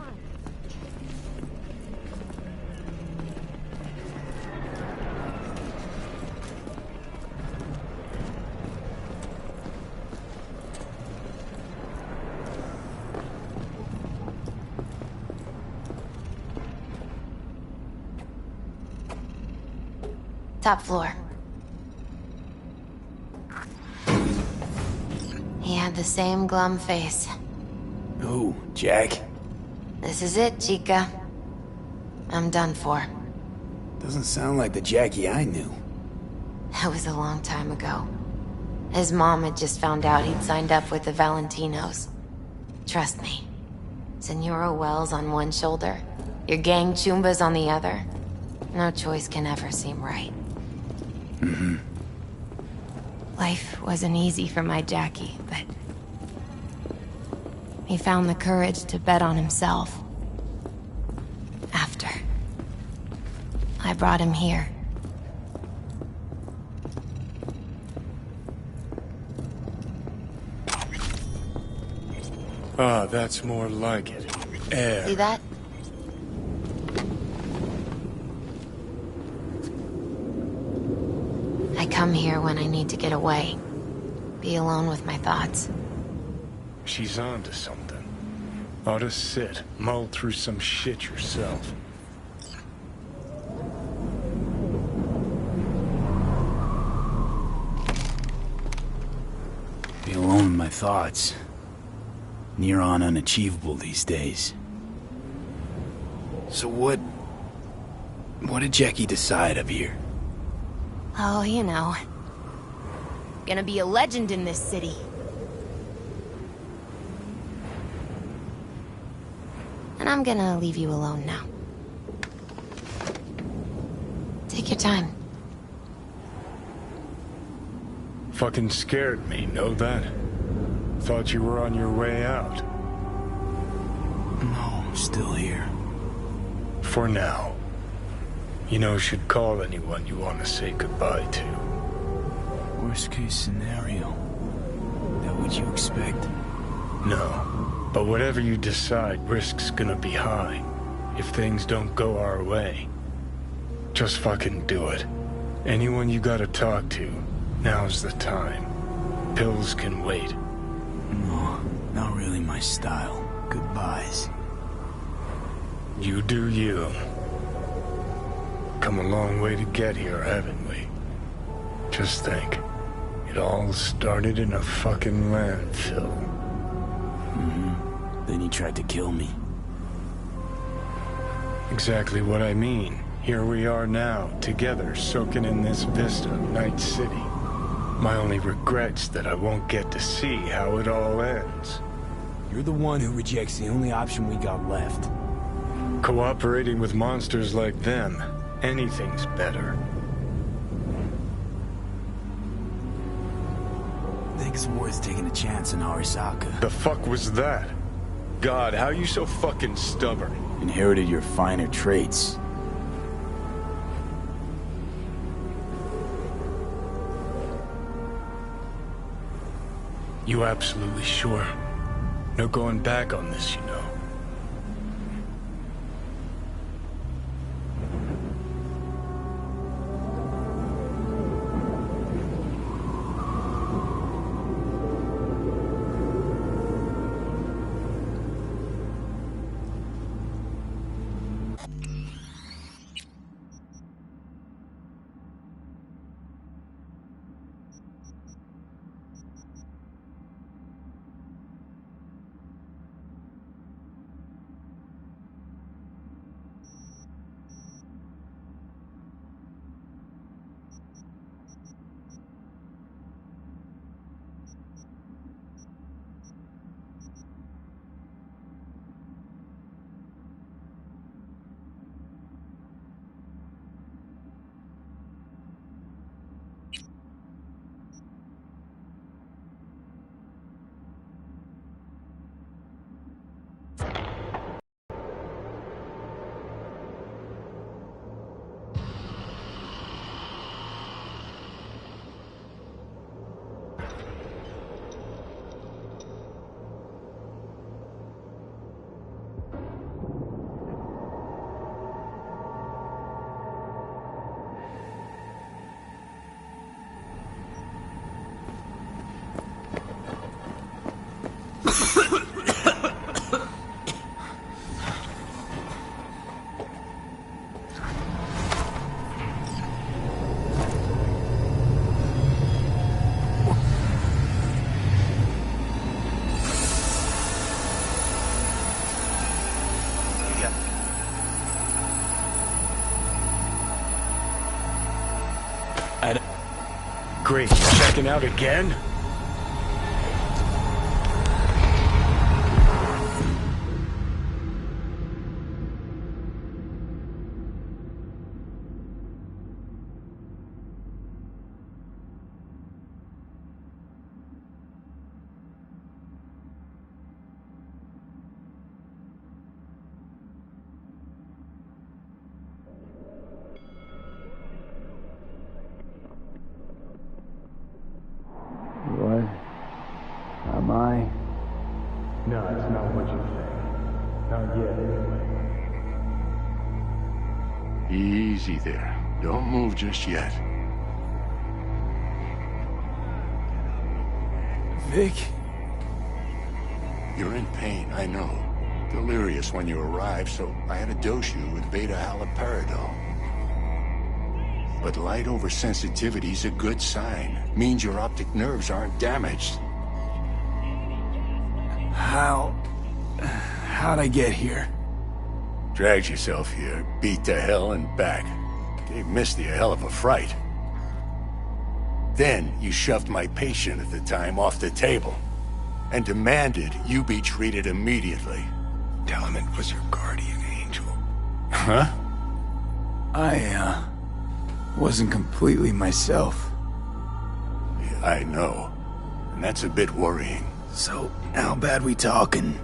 Top floor. He had the same glum face. Who, Jack? This is it, Chica. I'm done for. Doesn't sound like the Jackie I knew. That was a long time ago. His mom had just found out he'd signed up with the Valentinos. Trust me. Senora Wells on one shoulder, your gang Chumbas on the other. No choice can ever seem right. Mm-hmm. Life wasn't easy for my Jackie, but... he found the courage to bet on himself. After. I brought him here. Ah, that's more like it. Air. See that? I come here when I need to get away. Be alone with my thoughts. She's onto something. Ought to sit, mull through some shit yourself. Be alone with my thoughts. Near on unachievable these days. So what did Jackie decide up here? Oh, you know. Gonna be a legend in this city. And I'm gonna leave you alone now. Take your time. Fucking scared me, know that? Thought you were on your way out. No, I'm still here. For now. You know, should call anyone you want to say goodbye to. Worst case scenario. That what you expect? No. But whatever you decide, risk's gonna be high. if things don't go our way. Just fucking do it. Anyone you gotta talk to, now's the time. Pills can wait. No, not really my style. Goodbyes. You do you. Come a long way to get here, haven't we? Just think. It all started in a fucking landfill. Then he tried to kill me. Exactly what I mean. Here we are now, together, soaking in this vista of Night City. My only regret's that I won't get to see how it all ends. You're the one who rejects the only option we got left. Cooperating with monsters like them, anything's better. Think it's worth taking a chance in Arasaka. The fuck was that? God, how you so fucking stubborn? Inherited your finer traits. You absolutely sure? No going back on this, you know. Great, checking out again? What? Am I? No, it's not what you think. Not yet, anyway. Easy there. Don't move just yet. Vic? You're in pain, I know. Delirious when you arrived, so I had to dose you with beta-haloperidol. But light oversensitivity's a good sign. Means your optic nerves aren't damaged. How'd I get here? Dragged yourself here, beat to hell and back. Gave Misty a hell of a fright. Then you shoved my patient at the time off the table and demanded you be treated immediately. Tell him it was your guardian angel. Huh? I wasn't completely myself. Yeah, I know. And that's a bit worrying. So, how bad we talking?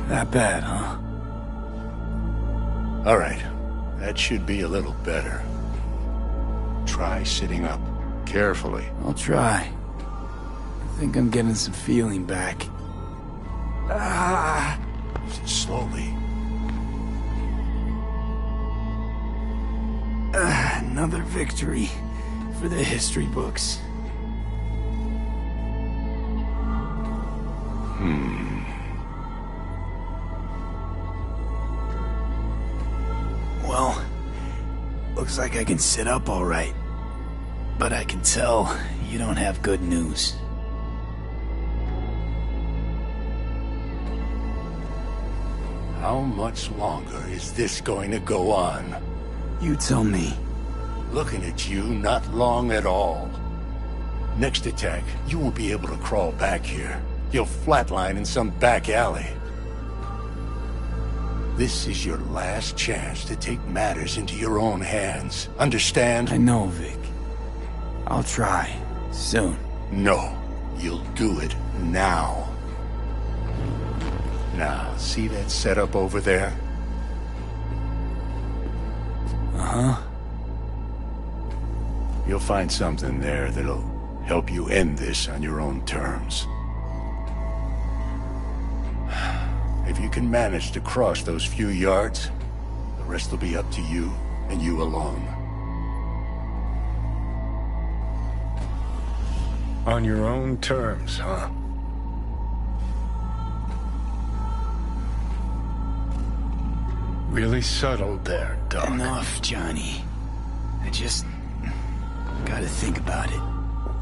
That bad, huh? All right. That should be a little better. Try sitting up. Carefully. I'll try. I think I'm getting some feeling back. Slowly. Another victory for the history books. Well, looks like I can sit up all right. But I can tell you don't have good news. How much longer is this going to go on? You tell me. Looking at you, not long at all. Next attack, you won't be able to crawl back here. You'll flatline in some back alley. This is your last chance to take matters into your own hands. Understand? I know, Vic. I'll try. Soon. No. You'll do it now. Now, see that setup over there? Uh-huh. You'll find something there that'll help you end this on your own terms. If you can manage to cross those few yards, the rest will be up to you, and you alone. On your own terms, huh? Really subtle there, Doc. Enough, Johnny. I just gotta think about it.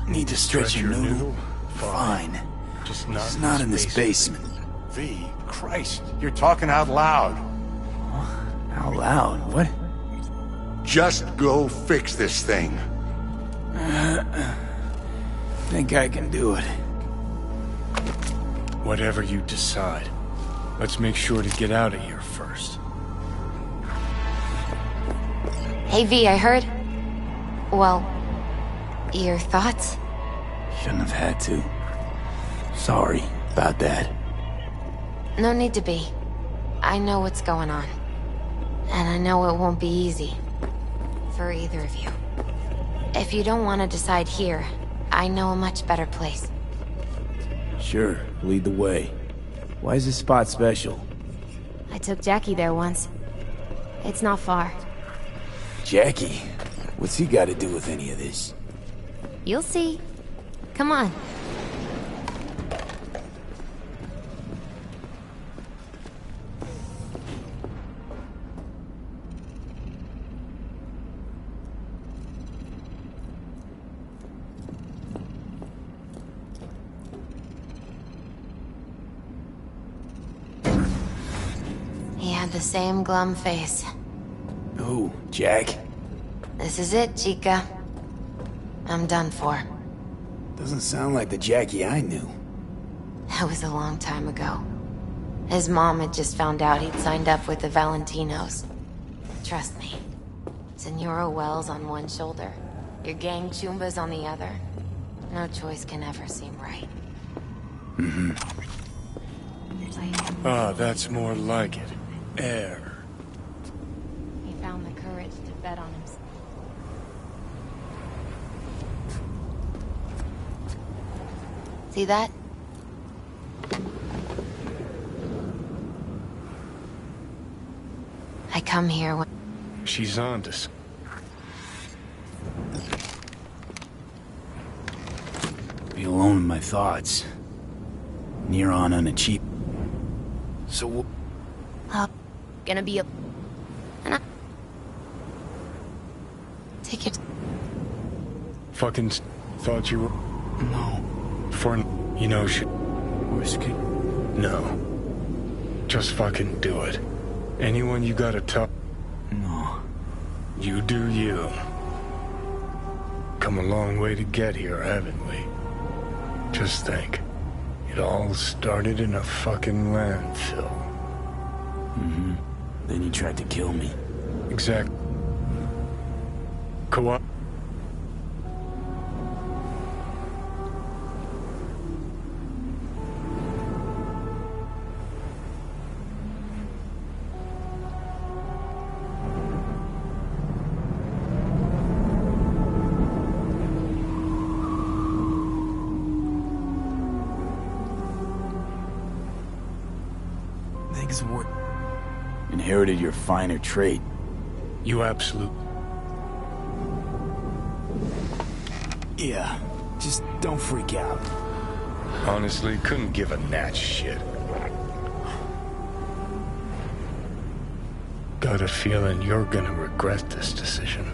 Need to stretch your noodle? Fine. Just not in this basement. V, Christ, you're talking out loud. Out loud? What? Just go fix this thing. Think I can do it. Whatever you decide. Let's make sure to get out of here first. Hey, V, I heard... Well, your thoughts? Shouldn't have had to. Sorry about that. No need to be. I know what's going on. And I know it won't be easy. For either of you. If you don't want to decide here, I know a much better place. Sure, lead the way. Why is this spot special? I took Jackie there once. It's not far. Jackie? What's he got to do with any of this? You'll see. Come on. He had the same glum face. Who, Jack? This is it, Chica. I'm done for. Doesn't sound like the Jackie I knew. That was a long time ago. His mom had just found out he'd signed up with the Valentinos. Trust me. Senora Wells on one shoulder, your gang Chumbas on the other. No choice can ever seem right. Mm-hmm. Ah, that's more like it. Air. He found the courage to bet on himself. See that? I come here when... She's on to... Be alone in my thoughts. Near on unachieved. So... Gonna be a... And I... Take it... Fucking thought you were... No. For... You know shit. Whiskey? No. Just fucking do it. Anyone you gotta talk... No. You do you. Come a long way to get here, haven't we? Just think. It all started in a fucking landfill. Mm-hmm. Then he tried to kill me. Exact. Inherited your finer trait. You absolute... Yeah, just don't freak out. Honestly, couldn't give a gnat's shit. Got a feeling you're gonna regret this decision.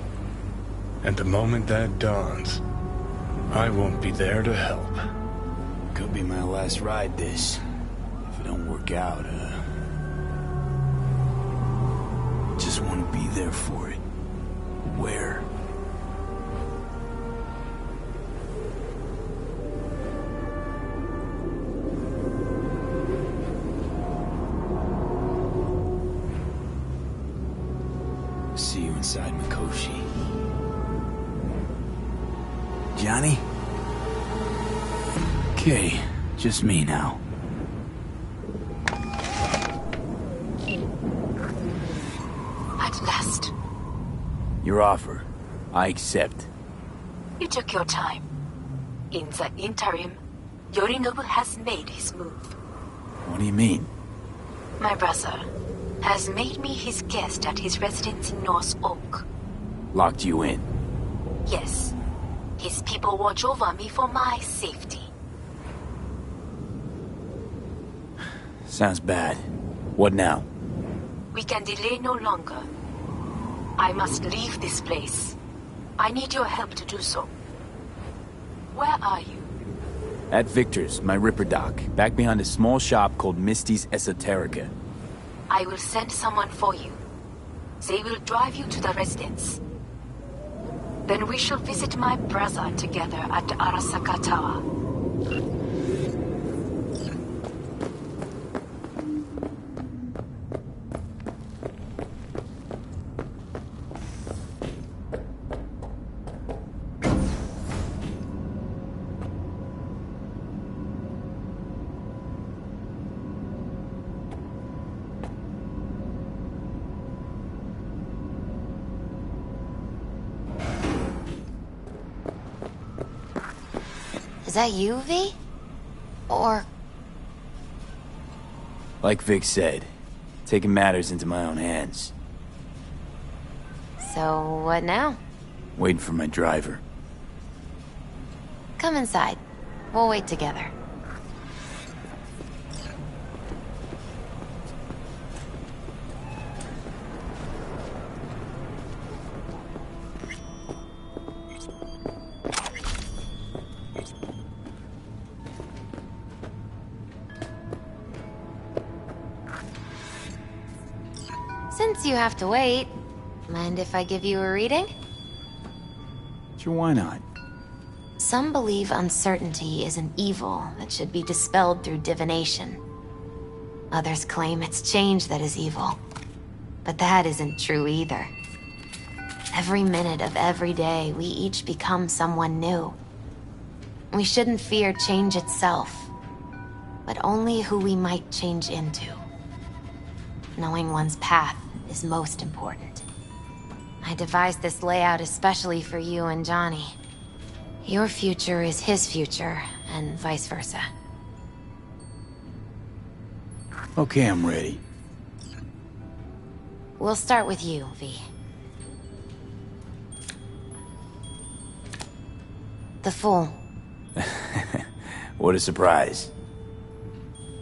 And the moment that dawns, I won't be there to help. Could be my last ride this. If it don't work out, just want to be there for it. Where? See you inside Mikoshi. Johnny? Okay, just me now. At last. Your offer. I accept. You took your time. In the interim, Yorinobu has made his move. What do you mean? My brother has made me his guest at his residence in North Oak. Locked you in? Yes. His people watch over me for my safety. Sounds bad. What now? We can delay no longer. I must leave this place. I need your help to do so. Where are you? At Victor's, my Ripper Dock, back behind a small shop called Misty's Esoterica. I will send someone for you. They will drive you to the residence. Then we shall visit my brother together at Arasaka Tower. Is that you, V? Or... Like Vic said, taking matters into my own hands. So, what now? Waiting for my driver. Come inside. We'll wait together. Since you have to wait, mind if I give you a reading? Sure, why not? Some believe uncertainty is an evil that should be dispelled through divination. Others claim it's change that is evil. But that isn't true either. Every minute of every day, we each become someone new. We shouldn't fear change itself, but only who we might change into. Knowing one's path is most important. I devised this layout especially for you and Johnny. Your future is his future, and vice versa. Okay, I'm ready. We'll start with you, V. The Fool. What a surprise.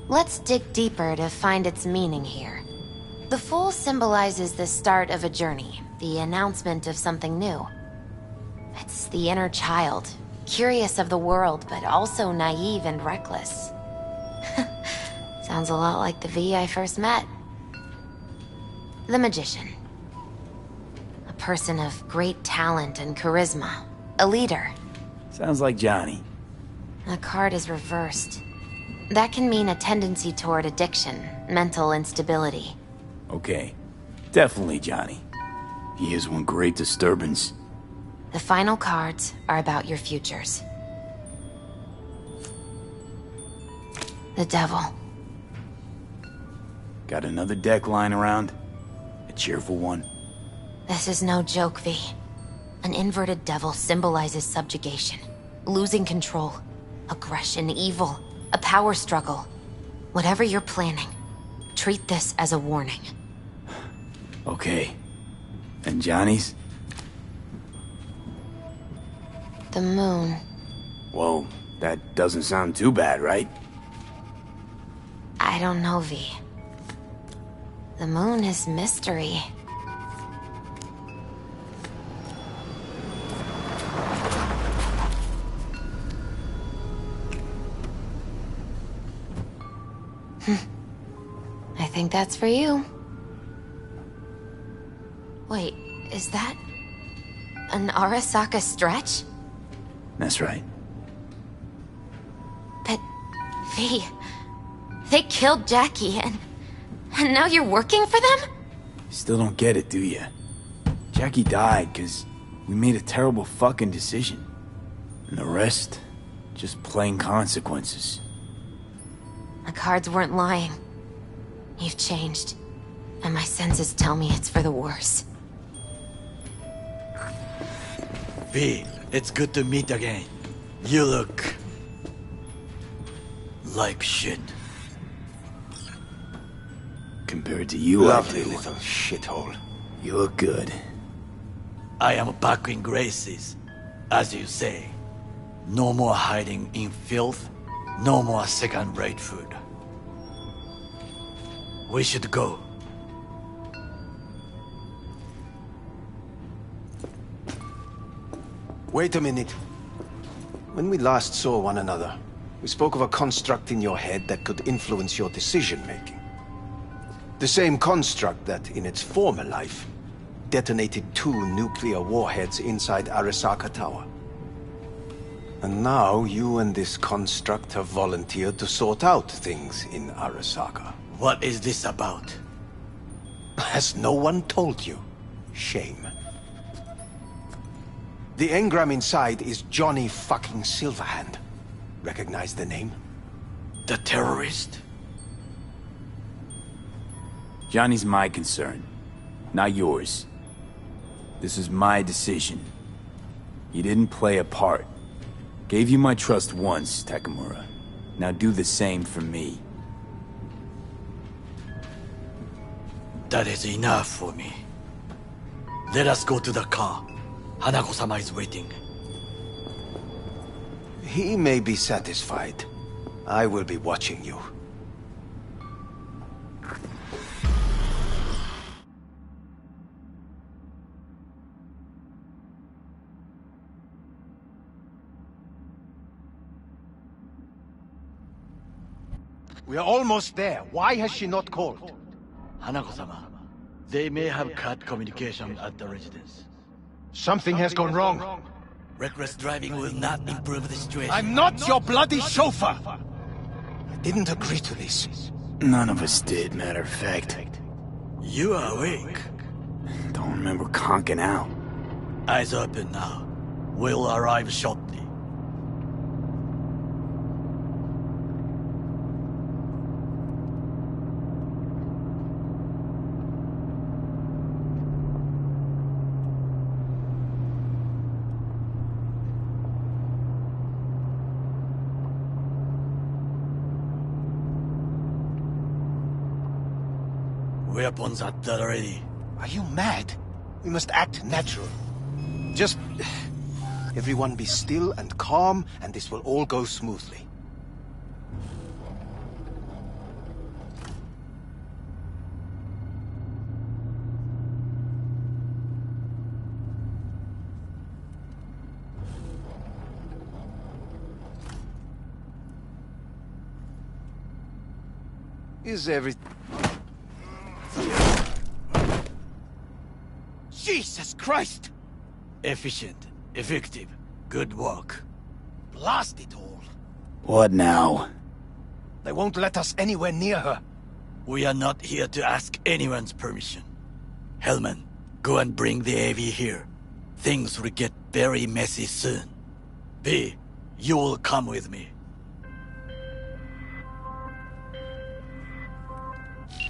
Let's dig deeper to find its meaning here. The Fool symbolizes the start of a journey, the announcement of something new. It's the inner child, curious of the world, but also naive and reckless. Sounds a lot like the V I first met. The Magician. A person of great talent and charisma. A leader. Sounds like Johnny. The card is reversed. That can mean a tendency toward addiction, mental instability. Okay. Definitely Johnny. He is one great disturbance. The final cards are about your futures. The Devil. Got another deck lying around? A cheerful one? This is no joke, V. An inverted devil symbolizes subjugation, losing control, aggression, evil, a power struggle. Whatever you're planning, treat this as a warning. Okay. And Johnny's? The moon. Whoa, that doesn't sound too bad, right? I don't know, V. The moon is mystery. I think that's for you. Wait, is that an Arasaka stretch? That's right. But, V, they killed Jackie and now you're working for them? Still don't get it, do you? Jackie died because we made a terrible fucking decision. And the rest, just plain consequences. The cards weren't lying. You've changed. And my senses tell me it's for the worse. V, it's good to meet again. You look... like shit. Compared to you, Lovely I do. little shithole. You look good. I am back in graces, as you say. No more hiding in filth, no more second-rate food. We should go. Wait a minute. When we last saw one another, we spoke of a construct in your head that could influence your decision-making. The same construct that, in its former life, detonated 2 nuclear warheads inside Arasaka Tower. And now you and this construct have volunteered to sort out things in Arasaka. What is this about? Has no one told you? Shame. The engram inside is Johnny fucking Silverhand. Recognize the name? The terrorist? Johnny's my concern, not yours. This is my decision. You didn't play a part. Gave you my trust once, Takamura. Now do the same for me. That is enough for me. Let us go to the car. Hanako-sama is waiting. He may be satisfied. I will be watching you. We are almost there. Why has she not called? Hanako-sama, they may have cut communication at the residence. Something has gone wrong. Reckless driving will not improve the situation. I'm not your bloody chauffeur! I didn't agree to this. None of us did, matter of fact. You are awake. Don't remember conking out. Eyes open now. We'll arrive shortly. Weapons at the ready. Are you mad? We must act natural. Just... everyone be still and calm, and this will all go smoothly. Is everything... Jesus Christ! Efficient, effective, good work. Blast it all. What now? They won't let us anywhere near her. We are not here to ask anyone's permission. Hellman, go and bring the AV here. Things will get very messy soon. B, you will come with me.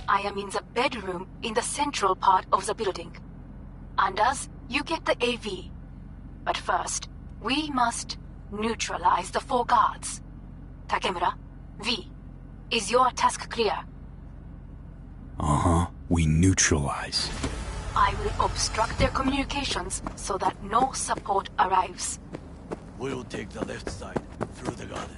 I am in the bedroom in the central part of the building. Anders, you get the AV. But first, we must neutralize the 4 guards. Takemura, V, is your task clear? Uh-huh. We neutralize. I will obstruct their communications so that no support arrives. We'll take the left side, through the garden.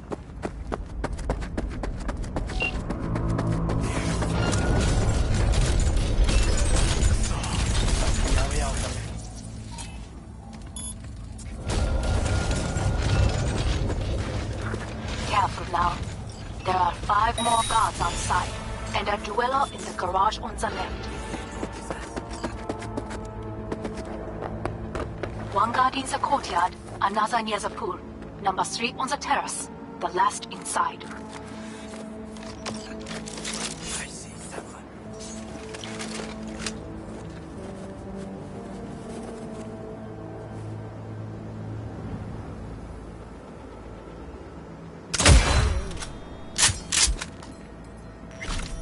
Careful now. There are 5 more guards outside, and a dweller in the garage on the left. One guard in the courtyard, another near the pool. Number 3 on the terrace, the last inside.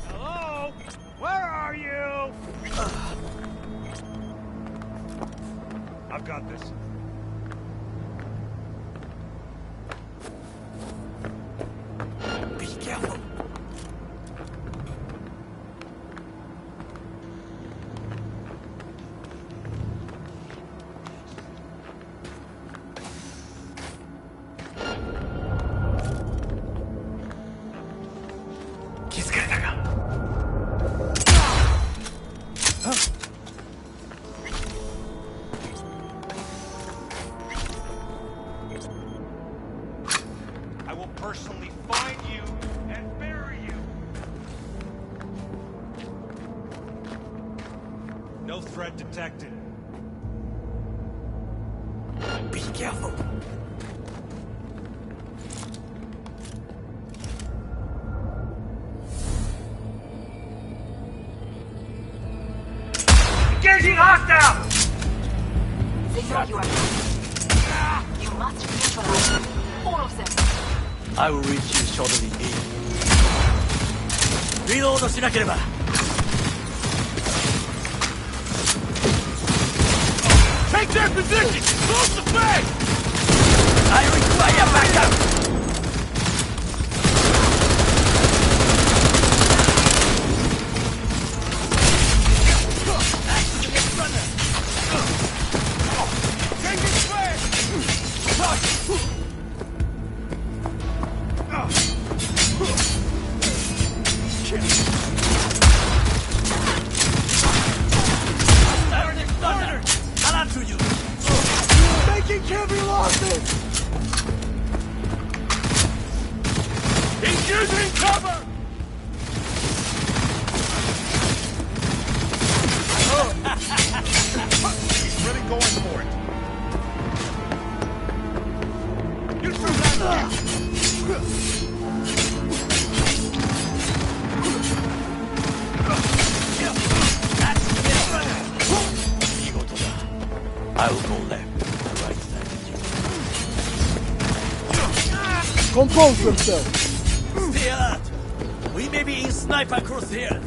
Hello? Where are you? I've got this. Be careful. I will personally find you and bury you. No threat detected. Be careful. Engaging hostile! They know you are coming. You must neutralize them. All of them. I will reach you shortly. Reload しなければ。Take their position! Close the flag! I require backup! Making heavy losses! He's using cover! He's really going for it. You threw that I will go left, the right side of you. Compose yourself! Stay alert! We may be in sniper crosshair.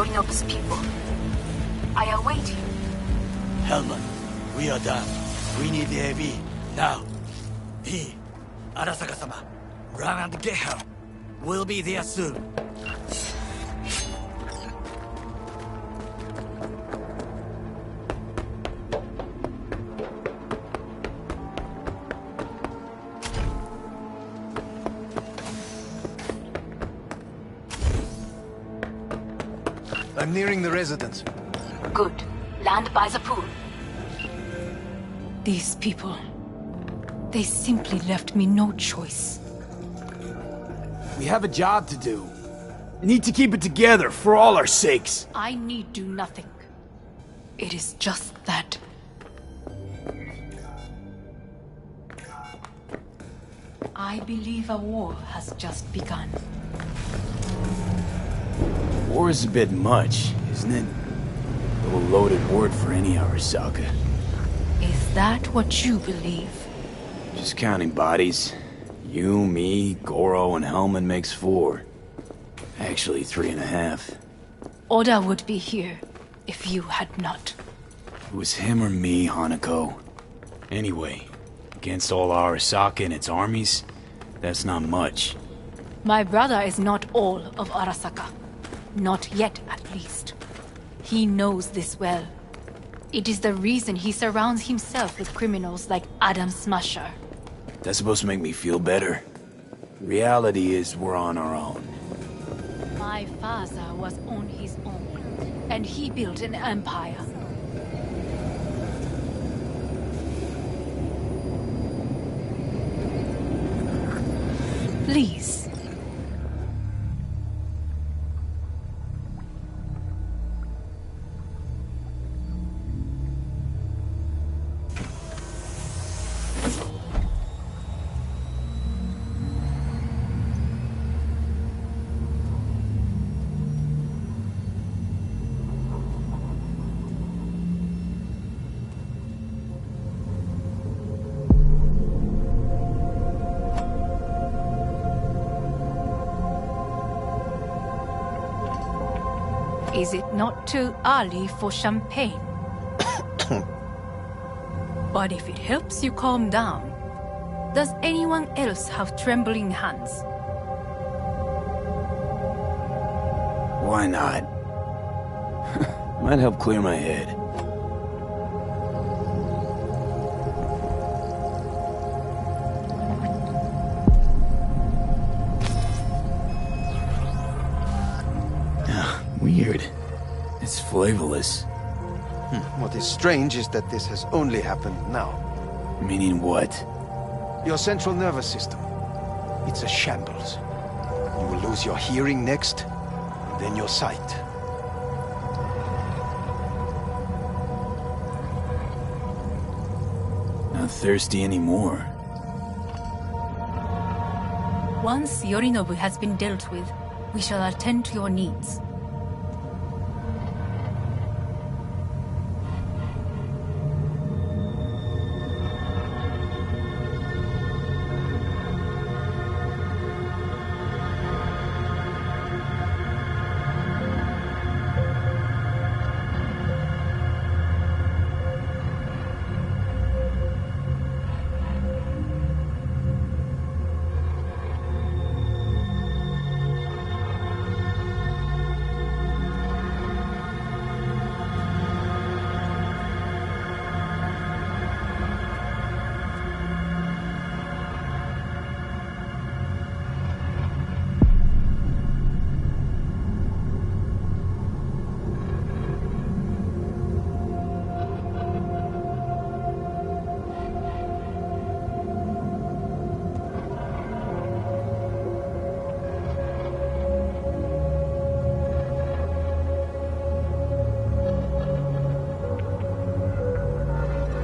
Yorinobu's people. I await you. Hellman, we are done. We need the AV, now. V, Arasaka-sama, run and get her. We'll be there soon. I'm nearing the residence. Good. Land by the pool. These people... they simply left me no choice. We have a job to do. We need to keep it together for all our sakes. I need do nothing. It is just that. I believe a war has just begun. War is a bit much, isn't it? A little loaded word for any Arasaka. Is that what you believe? Just counting bodies. You, me, Goro, and Hellman makes 4. Actually, 3.5. Oda would be here if you had not. It was him or me, Hanako. Anyway, against all Arasaka and its armies, that's not much. My brother is not all of Arasaka. Not yet, at least. He knows this well. It is the reason he surrounds himself with criminals like Adam Smasher. That's supposed to make me feel better. Reality is we're on our own. My father was on his own, and he built an empire. Please. Is it not too early for champagne? But if it helps you calm down, does anyone else have trembling hands? Why not? Might help clear my head. Weird. It's flavorless. What is strange is that this has only happened now. Meaning what? Your central nervous system. It's a shambles. You will lose your hearing next, and then your sight. Not thirsty anymore. Once Yorinobu has been dealt with, we shall attend to your needs.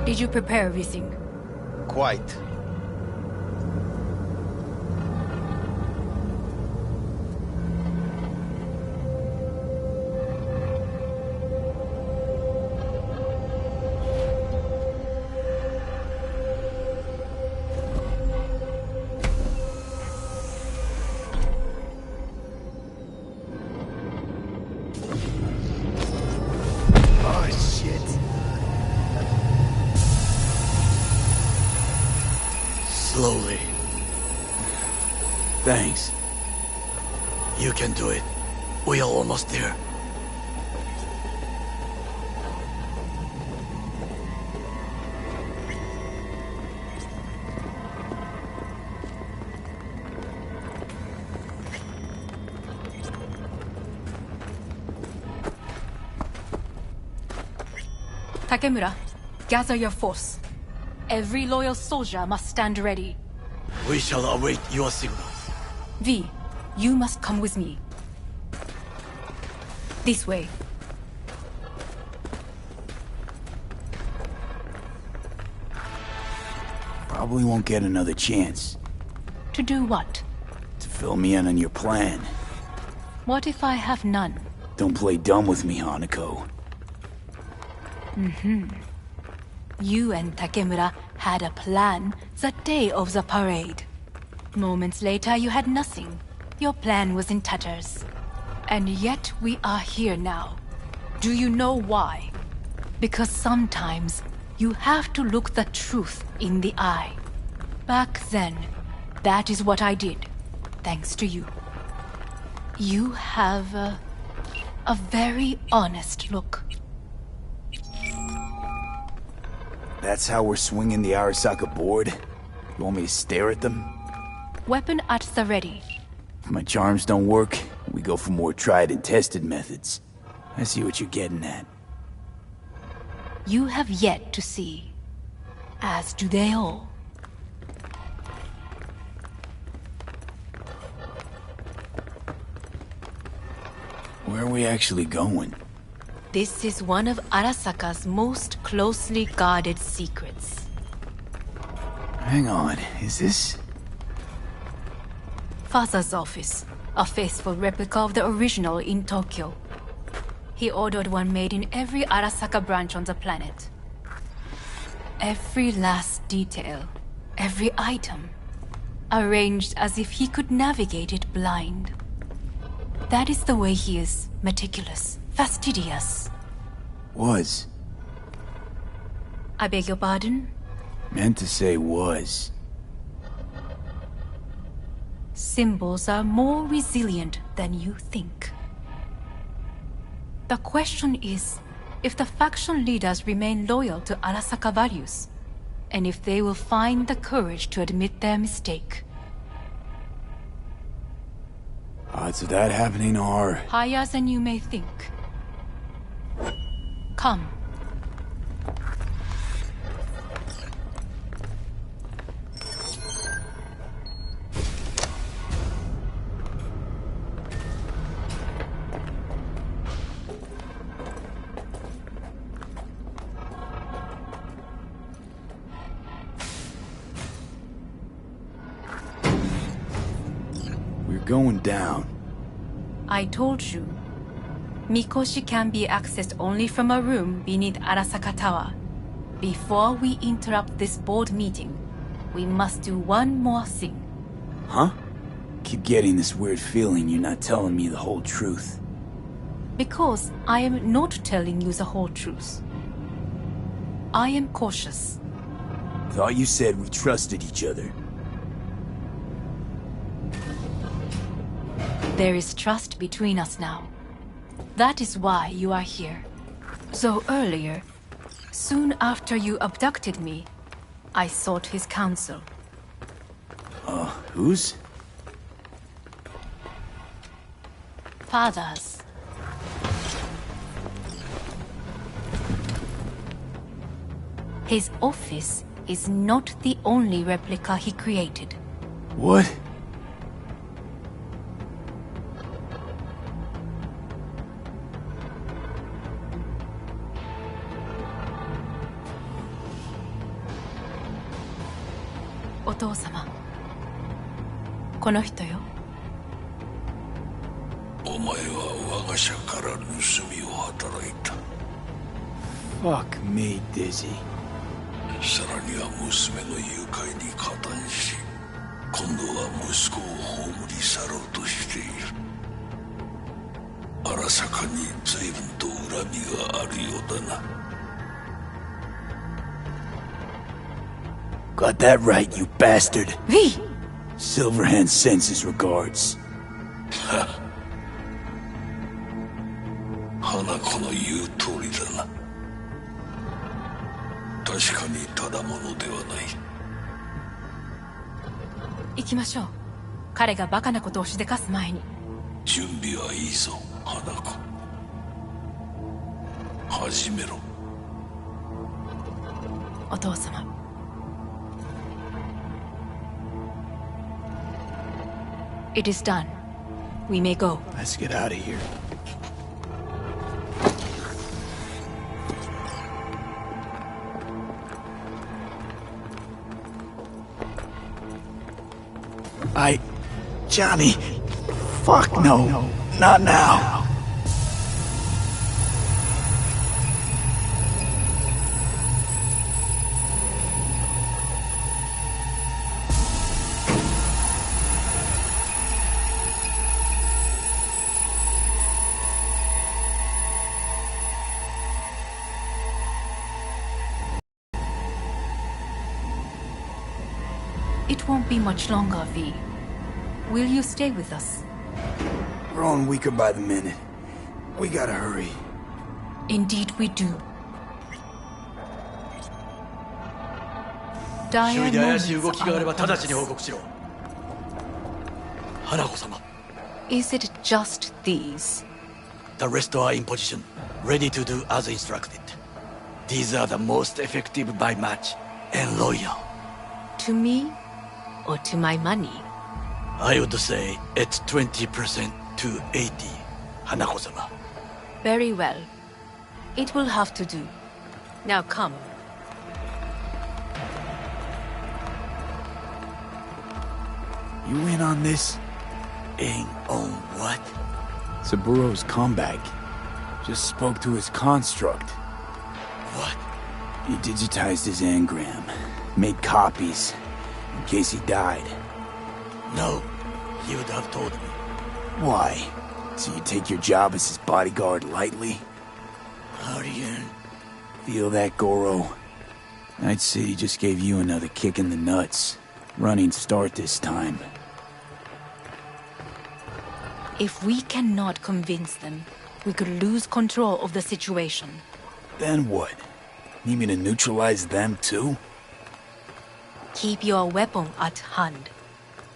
Did you prepare everything? Quite. Thanks. You can do it. We are almost there. Takemura, gather your force. Every loyal soldier must stand ready. We shall await your signal. V, you must come with me. This way. Probably won't get another chance. To do what? To fill me in on your plan. What if I have none? Don't play dumb with me, Hanako. You and Takemura had a plan the day of the parade. Moments later, you had nothing. Your plan was in tatters. And yet we are here now. Do you know why? Because sometimes you have to look the truth in the eye. Back then, that is what I did, thanks to you. You have a very honest look. That's how we're swinging the Arasaka board? You want me to stare at them? Weapon at the ready. If my charms don't work, we go for more tried and tested methods. I see what you're getting at. You have yet to see. As do they all. Where are we actually going? This is one of Arasaka's most closely guarded secrets. Hang on, is this... Father's office. A faithful replica of the original in Tokyo. He ordered one made in every Arasaka branch on the planet. Every last detail, every item, arranged as if he could navigate it blind. That is the way he is, meticulous, fastidious. Was. I beg your pardon? Meant to say was. Symbols are more resilient than you think. The question is, if the faction leaders remain loyal to Arasaka values, and if they will find the courage to admit their mistake. Odds of that happening are... higher than you may think. Come. Going down. I told you. Mikoshi can be accessed only from a room beneath Arasaka Tower. Before we interrupt this board meeting, we must do one more thing. Huh? Keep getting this weird feeling you're not telling me the whole truth. Because I am not telling you the whole truth. I am cautious. Thought you said we trusted each other. There is trust between us now. That is why you are here. So earlier, soon after you abducted me, I sought his counsel. Whose? Father's. His office is not the only replica he created. What? Otō-sama. この人よ。お前は我が社から盗みを働いた。Fuck me, Dizzy. さらには娘の誘拐に加担し、今度は息子を葬り去ろうとしている。荒坂に随分と恨みがあるようだな。Got that right, you bastard. V! Silverhand sends his regards. 花子の言う通りだな。確かにただものではない。行きましょう。彼がバカなことをしでかす前に。準備はいいぞ、花子。始めろ。お父様。It is done. We may go. Let's get out of here. Johnny. Fuck no. Not now. It won't be much longer, V. Will you stay with us? Growing weaker by the minute. We gotta hurry. Indeed we do. 周囲で怪しい動きがあれば直ちに報告しろ。花子様。Is it just these? The rest are in position, ready to do as instructed. These are the most effective by match and loyal. To me or to my money? I would say it's 20% to 80, Hanako-sama. Very well. It will have to do. Now come. You in on this? In on what? Saburo's comeback. Just spoke to his construct. What? He digitized his engram. Made copies. In case he died. No. He would have told me. Why? So you take your job as his bodyguard lightly? Aryan. Feel that, Goro? Night City just gave you another kick in the nuts. Running start this time. If we cannot convince them, we could lose control of the situation. Then what? Need me to neutralize them too? Keep your weapon at hand.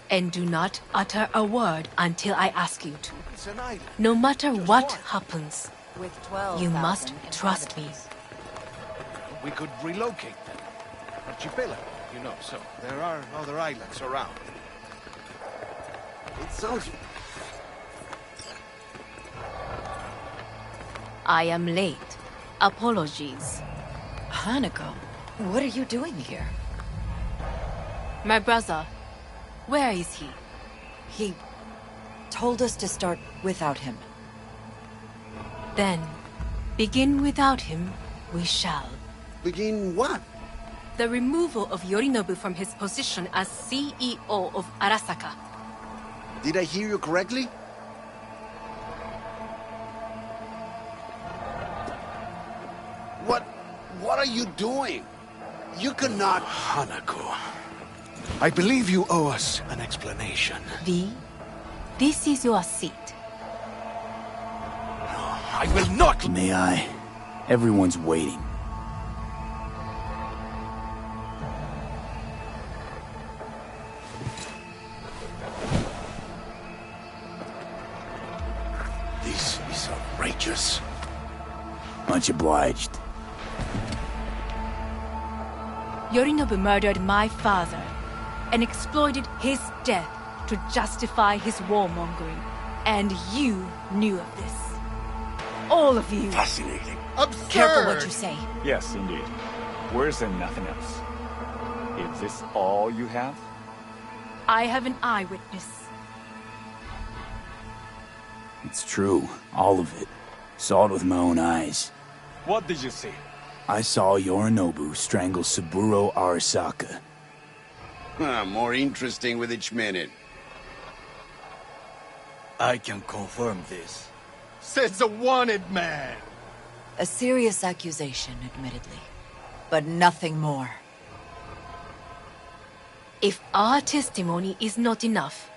And do not utter a word until I ask you to. No matter what happens, you must trust me. We could relocate them. Archipelago, you know, so there are other islands around. It sounds... I am late. Apologies. Hanako, what are you doing here? My brother. Where is he? He told us to start without him. Then, begin without him, we shall. Begin what? The removal of Yorinobu from his position as CEO of Arasaka. Did I hear you correctly? What are you doing? You cannot... Hanako. I believe you owe us an explanation. V, this is your seat. I will not... May I? Everyone's waiting. This is outrageous. Much obliged. Yorinobu murdered my father and exploited his death to justify his warmongering. And you knew of this. All of you. Fascinating. Absurd! Careful what you say. Yes, indeed. Worse than nothing else. Is this all you have? I have an eyewitness. It's true. All of it. Saw it with my own eyes. What did you see? I saw Yorinobu strangle Saburo Arasaka. More interesting with each minute. I can confirm this. Says a wanted man! A serious accusation, admittedly. But nothing more. If our testimony is not enough,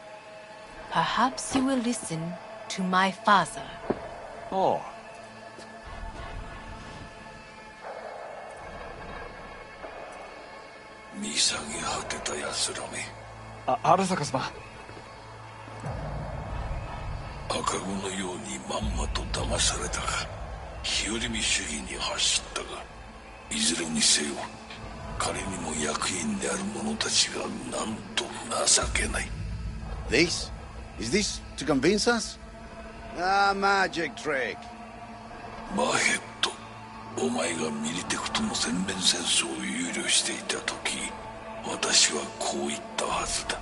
perhaps you will listen to my father. Oh. Arasaka様。赤子のようにまんまと騙されたが、日和見主義に走ったが、いずれにせよ、彼にも役員である者たちがなんと情けない。This? Is this to convince us? Ah, magic trick. マヘッド、お前がミリテクとの全面戦争を憂慮していた時、私はこう言ったはずだ。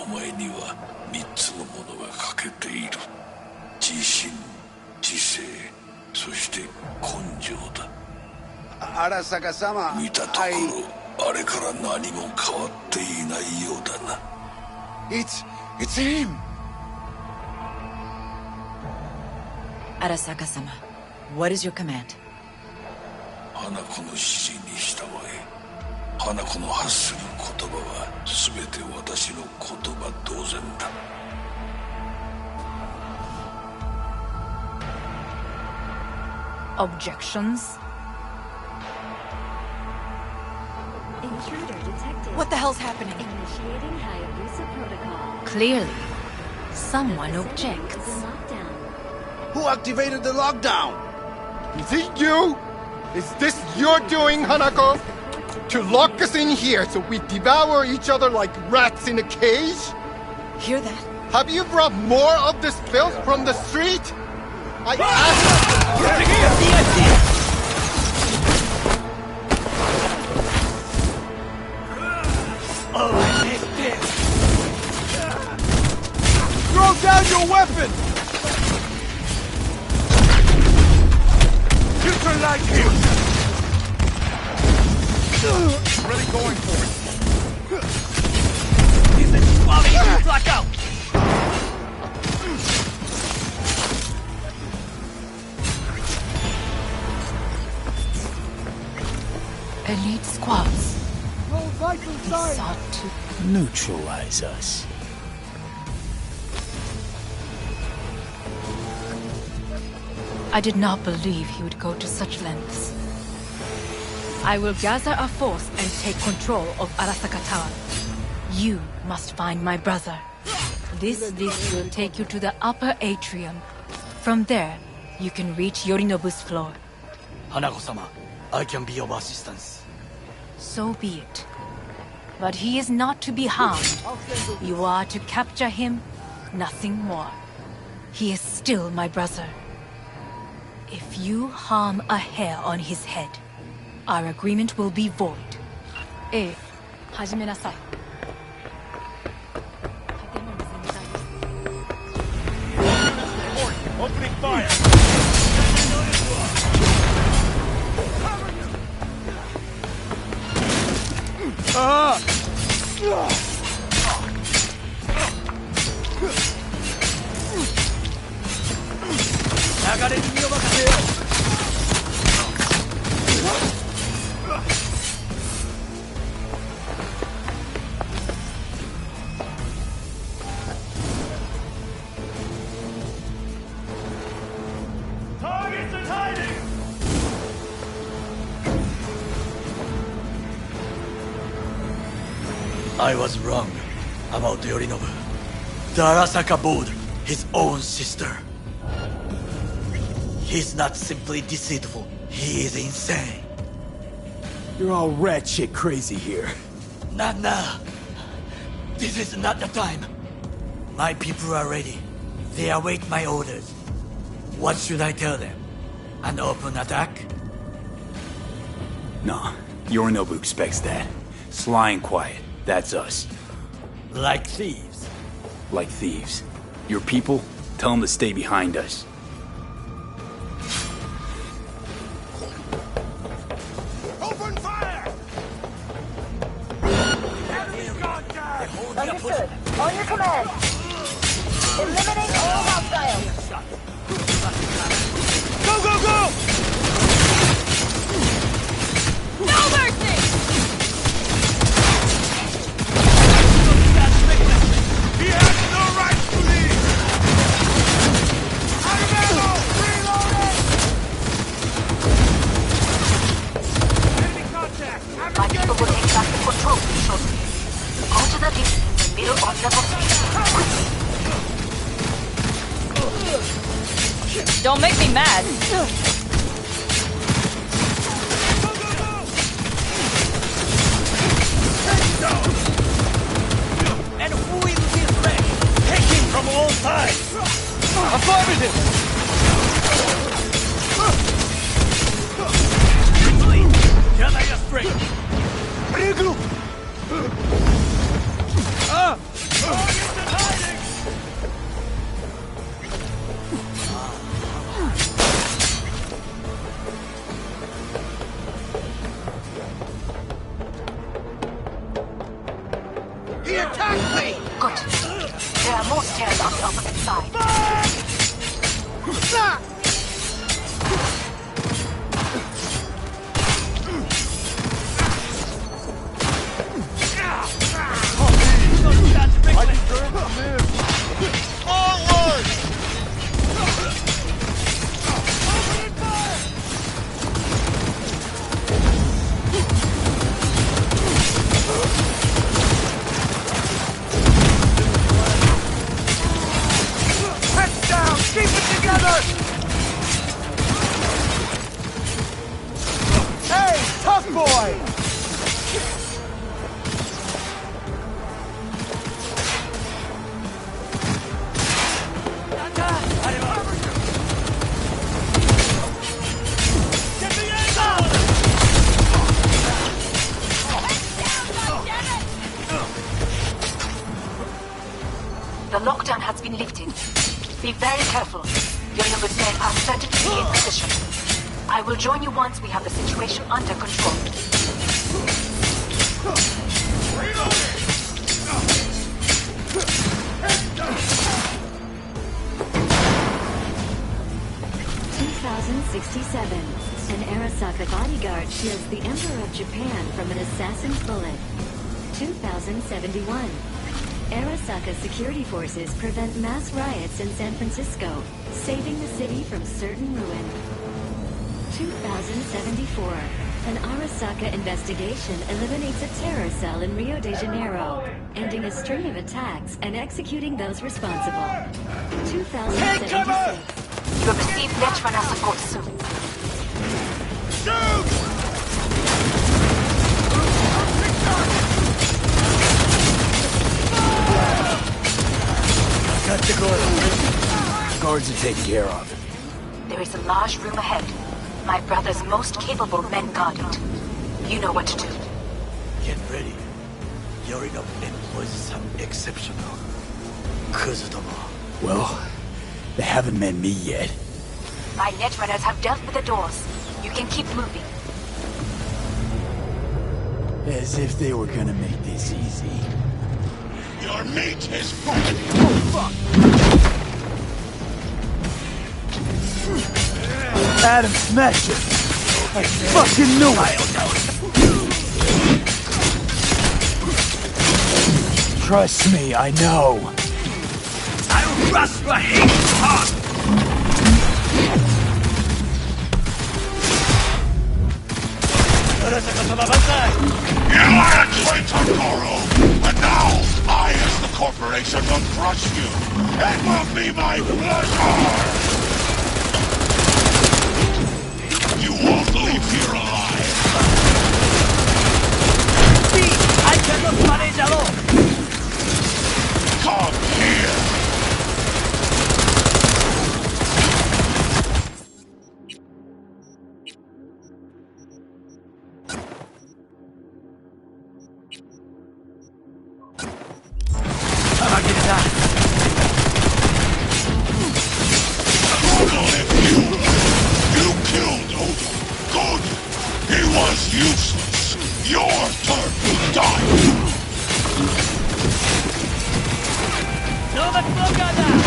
お前には3つのものが欠けている。自信、知性、そして根性だ。Arasaka様。見たところ、あれから何も変わっていないようだな。It's him! Arasaka-sama, what is your command? 花子の指示に従え。花子の発する言葉は全て私の言葉同然だ。Objections? What the hell's happening? Initiating Hayabusa protocol. Clearly, someone objects. Who activated the lockdown? Is it you? Is this your doing, Hanako? To lock us in here so we devour each other like rats in a cage? Hear that? Have you brought more of this filth from the street? I asked... Oh, I missed this! Throw down your weapon! Neutralize him! Really going for it. He's been swallowing you, blackout! Elite squads. They sought to neutralize us. I did not believe he would go to such lengths. I will gather a force and take control of Arasaka Tower. You must find my brother. This lift will take you to the upper atrium. From there, you can reach Yorinobu's floor. Hanako-sama, I can be of assistance. So be it. But he is not to be harmed. You are to capture him, nothing more. He is still my brother. If you harm a hair on his head, our agreement will be void. Hajime nasai. Opening fire! Targets in hiding! I was wrong about Yorinobu. The Arasaka bore his own sister. He's not simply deceitful, he is insane. You're all rat shit crazy here. Not now. This is not the time. My people are ready. They await my orders. What should I tell them? An open attack? Nah, Yorinobu expects that. Sly and quiet, that's us. Like thieves? Like thieves. Your people, tell them to stay behind us. Open fire! Understood. On your command. Eliminate all hostiles. Go, go, go! No mercy! level 3. Don't make me mad. And who is this wreck? Taking from all sides! Affirmative! Please, gather your strength! Regroup! He attacked me! Good. There are more stairs on the opposite side. I deserve to live. Forward! 'The lockdown has been lifted. Be very careful. Your numbers men are certain to be in position. I will join you once we have the situation under control. 2067. An Arasaka bodyguard shields the Emperor of Japan from an assassin's bullet. 2071. Arasaka security forces prevent mass riots in San Francisco, saving the city from certain ruin. 2074. An Arasaka investigation eliminates a terror cell in Rio de Janeiro, ending a string of attacks and executing those responsible. 2076. You will receive Netrunner support soon. Got the guard. Guards are taken care of. There is a large room ahead. My brother's most capable men guard it. You know what to do. Get ready. Yorino employs some exceptional Kuzutomo. Well, they haven't met me yet. My Netrunners have dealt with the doors. You can keep moving. As if they were gonna make this easy. Your mate is fallen. Oh, fuck! Adam, smash it! I fucking knew it! Trust me, I know. I'll rust your hate heart! You are a traitor, Goro! And now, I, as the corporation, will crush you! It will be my pleasure! You won't leave here alive! See, I cannot manage alone! Come here! You killed Odo. Good. He was useless. Your turn to die.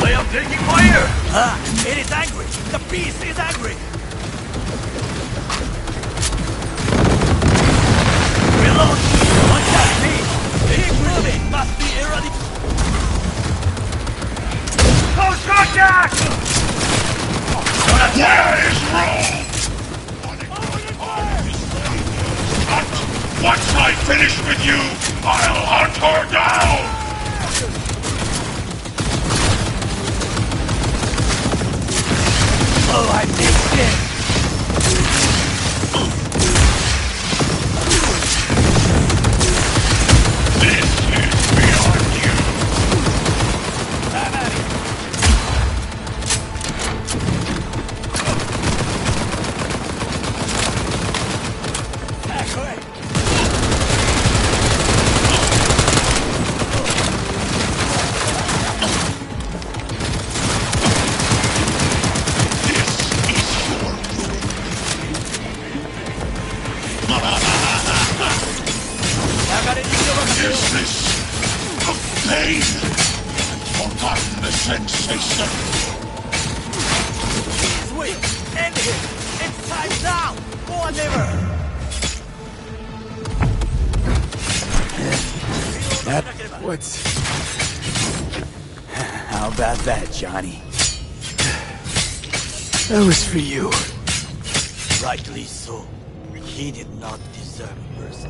Way of taking fire! It is angry! The beast is angry! Reload! One shot, me! Big moving must be eradicated! Close contact! Where is Rome? But once I finish with you, I'll hunt her down! pain and forgotten the sensation. He's weak! End him! It's time now! More than ever! What's... How about that, Johnny? That was for you. Rightly so. He did not deserve mercy.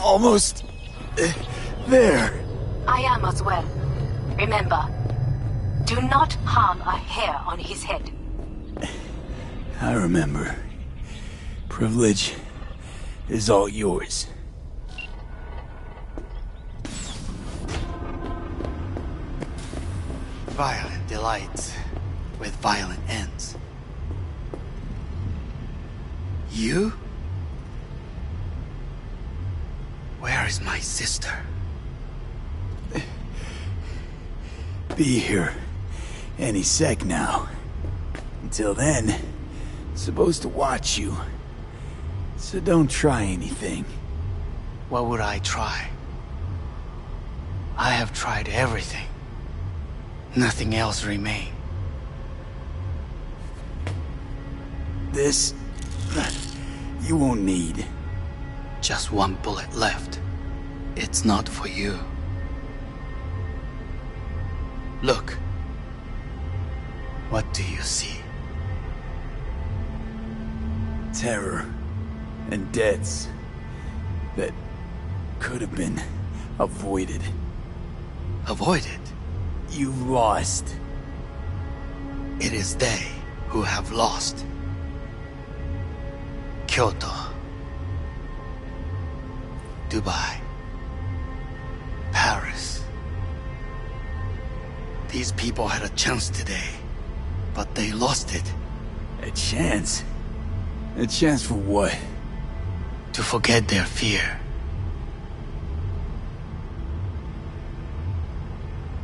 Almost... there. I am as well. Remember, do not harm a hair on his head. I remember. Privilege is all yours. Violent delights with violent ends. You? Where is my sister? Be here any sec now. Until then, supposed to watch you. So don't try anything. What would I try? I have tried everything. Nothing else remains. This... you won't need. Just one bullet left. It's not for you. Look. What do you see? Terror and deaths that could have been avoided. Avoided? You've lost. It is they who have lost. Kyoto. Dubai. Paris. These people had a chance today, but they lost it. A chance? A chance for what? To forget their fear.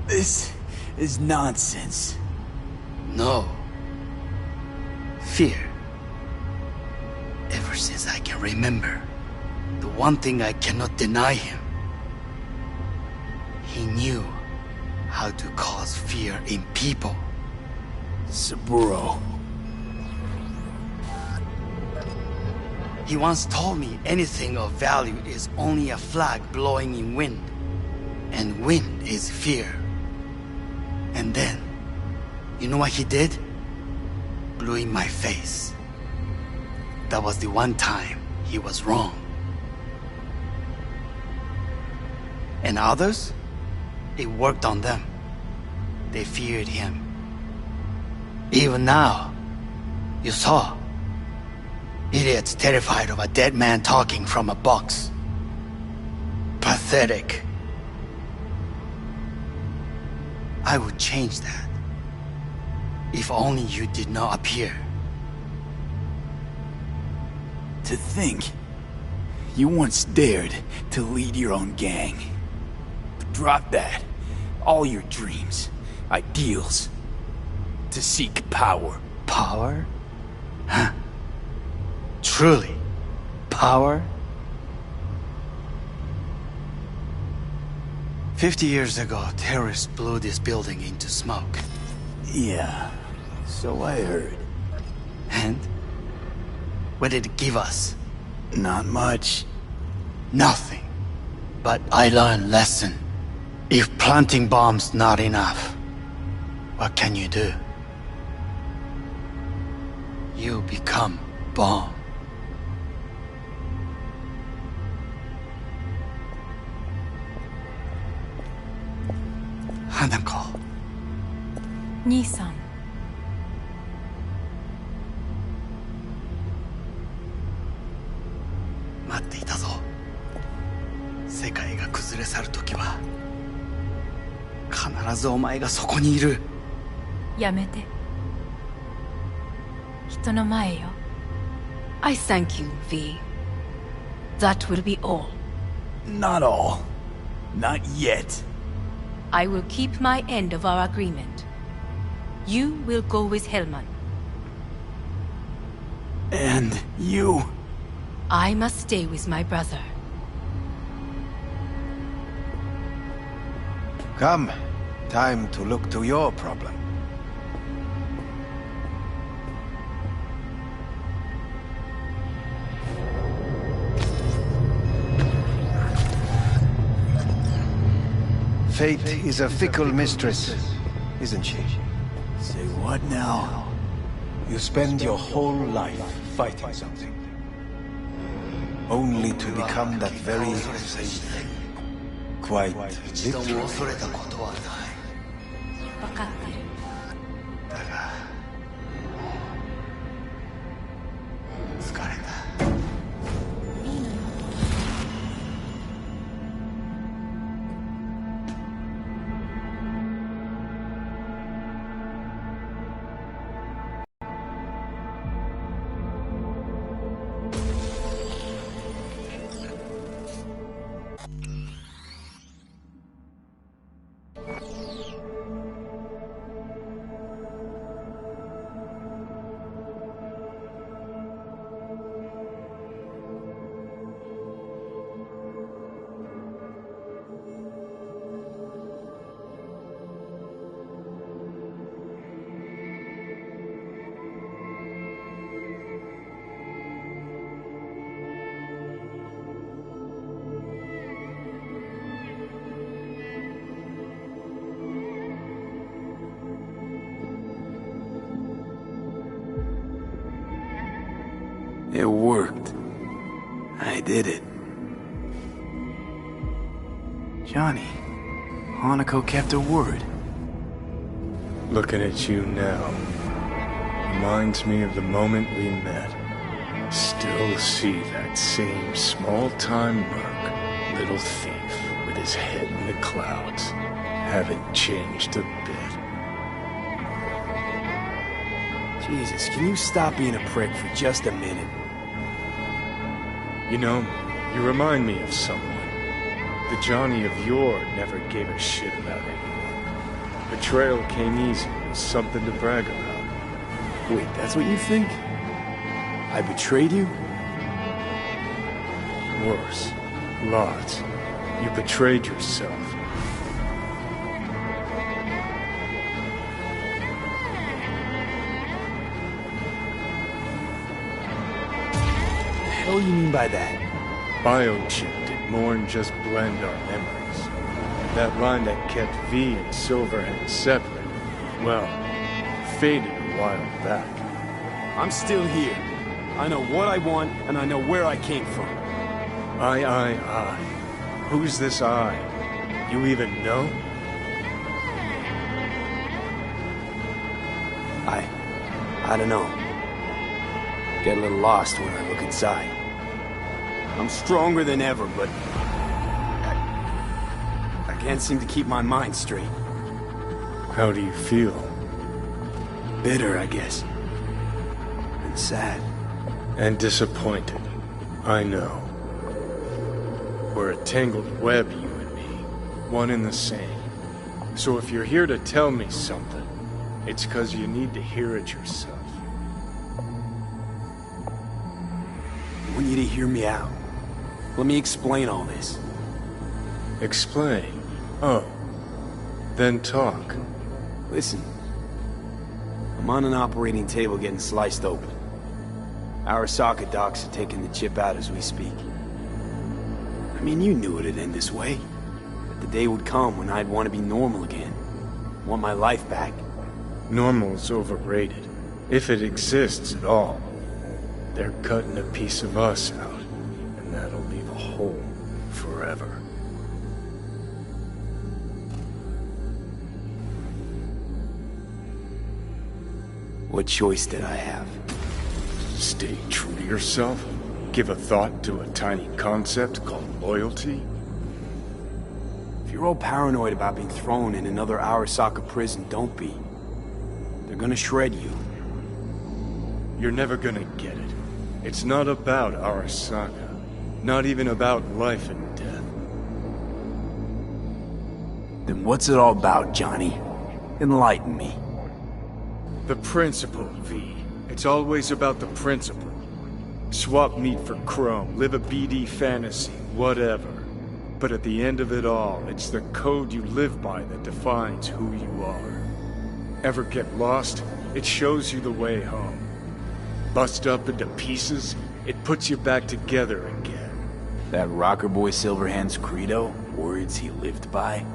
This is nonsense. No. Fear. Ever since I can remember, the one thing I cannot deny him. He knew how to cause fear in people. Saburo. He once told me anything of value is only a flag blowing in wind. And wind is fear. And then, you know what he did? Blew in my face. That was the one time he was wrong. And others? It worked on them. They feared him. Even now, you saw. Idiots terrified of a dead man talking from a box. Pathetic. I would change that. If only you did not appear. To think, you once dared to lead your own gang. Drop that. All your dreams, ideals. To seek power. Power? Huh? Truly? Power? 50 years ago, terrorists blew this building into smoke. Yeah, so I heard. And? What did it give us? Not much. Nothing. But I learned lesson. If planting bombs not enough, what can you do? You become bomb. Hanako. 兄さん。待っていたぞ。世界が崩れ去るときは必ずお前がそこにいる。やめて。人の前よ。I thank you, V. That will be all. Not all. Not yet. I will keep my end of our agreement. You will go with Hellman. And you? I must stay with my brother. Come. Time to look to your problem. Fate is a fickle mistress, isn't she? Say what now? You spend your whole life fighting something, only to become that very same thing. Quite literally. 分かってる。疲れた。It worked. I did it. Johnny, Hanako kept her word. Looking at you now reminds me of the moment we met. Still see that same small-time merc, little thief with his head in the clouds. Haven't changed a bit. Jesus, can you stop being a prick for just a minute? You know, you remind me of someone. The Johnny of yore never gave a shit about anyone. Betrayal came easy, was something to brag about. Wait, that's what you think? I betrayed you? Worse. Lots. You betrayed yourself. What do you mean by that? Biochip did more than just blend our memories. That line that kept V and Silverhand separate, well, faded a while back. I'm still here. I know what I want, and I know where I came from. I. Who's this I? You even know? I don't know. Get a little lost when I look inside. I'm stronger than ever, but I can't seem to keep my mind straight. How do you feel? Bitter, I guess. And sad. And disappointed. I know. We're a tangled web, you and me. One and the same. So if you're here to tell me something, it's 'cause you need to hear it yourself. I want you to hear me out. Let me explain all this. Explain? Oh. Then talk. Listen. I'm on an operating table getting sliced open. Arasaka docs are taking the chip out as we speak. I mean, you knew it'd end this way. That the day would come when I'd want to be normal again. Want my life back. Normal's overrated. If it exists at all. They're cutting a piece of us out, and that'll leave a hole forever. What choice did I have? Stay true to yourself? Give a thought to a tiny concept called loyalty? If you're all paranoid about being thrown in another Arasaka prison, don't be. They're gonna shred you. You're never gonna get it. It's not about Arasaka. Not even about life and death. Then what's it all about, Johnny? Enlighten me. The principle, V. It's always about the principle. Swap meat for chrome, live a BD fantasy, whatever. But at the end of it all, it's the code you live by that defines who you are. Ever get lost? It shows you the way home. Bust up into pieces, it puts you back together again. That rocker boy Silverhand's credo? Words he lived by?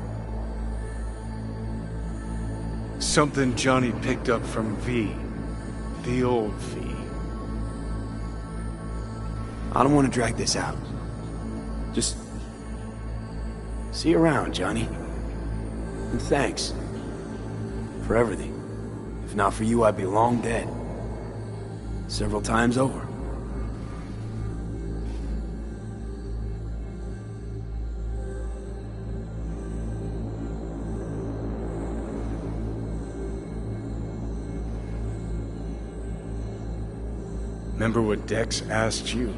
Something Johnny picked up from V. The old V. I don't want to drag this out. Just... see you around, Johnny. And thanks. For everything. If not for you, I'd be long dead. Several times over. Remember what Dex asked you?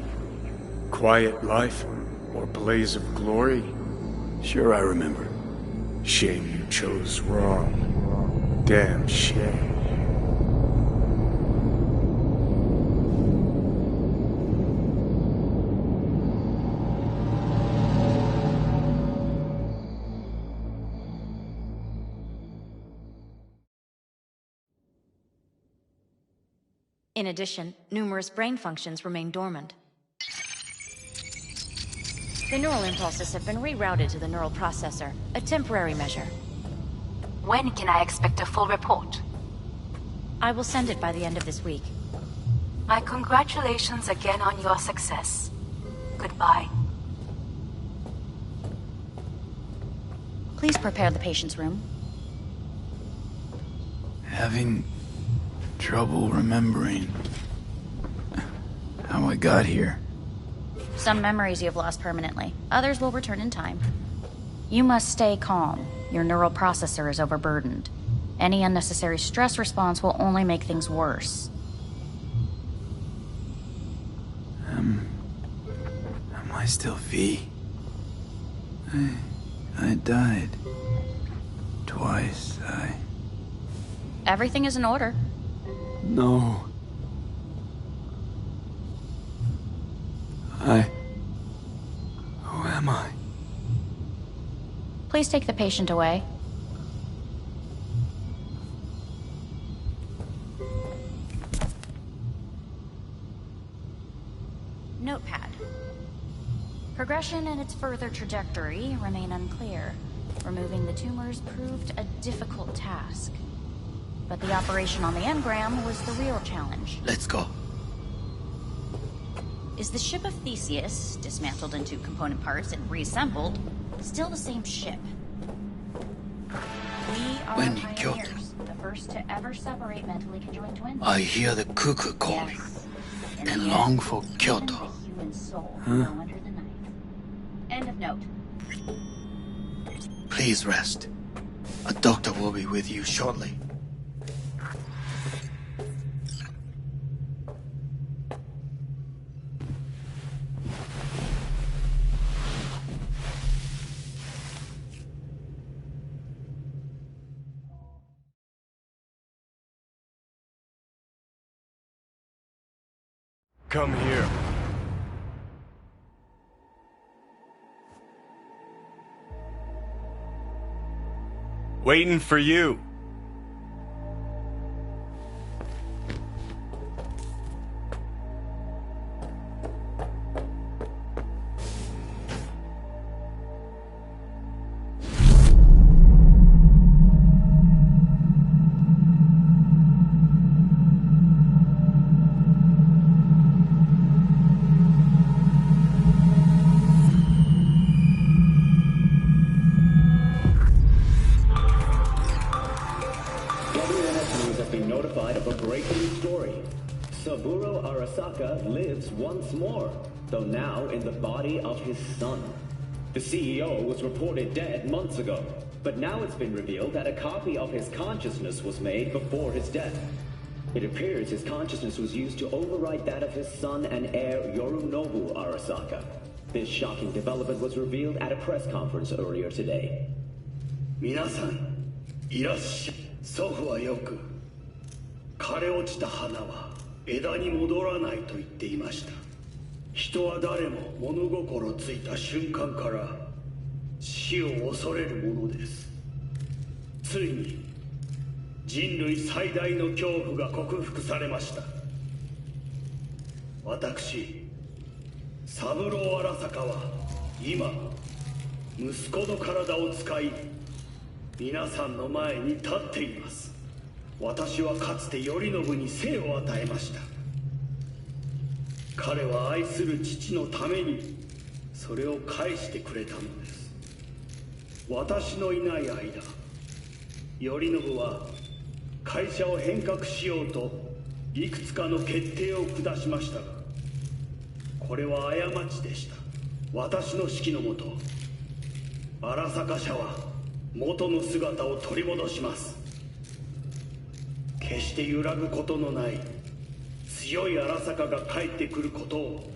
Quiet life or blaze of glory? Sure I remember. Shame you chose wrong. Damn shame. In addition, numerous brain functions remain dormant. The neural impulses have been rerouted to the neural processor, a temporary measure. When can I expect a full report? I will send it by the end of this week. My congratulations again on your success. Goodbye. Please prepare the patient's room. Having trouble remembering how I got here. Some memories you have lost permanently. Others will return in time. You must stay calm. Your neural processor is overburdened. Any unnecessary stress response will only make things worse. Am I still V? I died. Twice, Everything is in order. No. Who am I? Please take the patient away. Notepad. Progression and its further trajectory remain unclear. Removing the tumors proved a difficult task. But the operation on the engram was the real challenge. Let's go. Is the ship of Theseus, dismantled into component parts and reassembled, still the same ship? We are When you killed pioneers, the first to ever separate mentally conjoined twins. I hear the cuckoo calling and long for Kyoto. Human soul Huh? go under the knife. End of note. Please rest. A doctor will be with you shortly. Come here. Waiting for you. notified of a breaking story. Saburo Arasaka lives once more, though now in the body of his son. The CEO was reported dead months ago, but now it's been revealed that a copy of his consciousness was made before his death. It appears his consciousness was used to override that of his son and heir Yorinobu Arasaka. This shocking development was revealed at a press conference earlier today. 皆さん、いらっしゃい。祖父はよく、枯れ落ちた花は枝に戻らないと言っていました。人は誰も物心ついた瞬間から死を恐れるものです。ついに人類最大の恐怖が克服されました。私、三郎荒坂は今息子の体を使い皆さんの前に立っています。私はかつて頼信に生を与えました。彼は愛する父のためにそれを返してくれたのです。私のいない間、頼信は会社を変革しようといくつかの決定を下しましたが、これは過ちでした。私の指揮のもと、荒坂社は元の姿を取り戻します。決して揺らぐことのない強い荒坂が帰ってくることを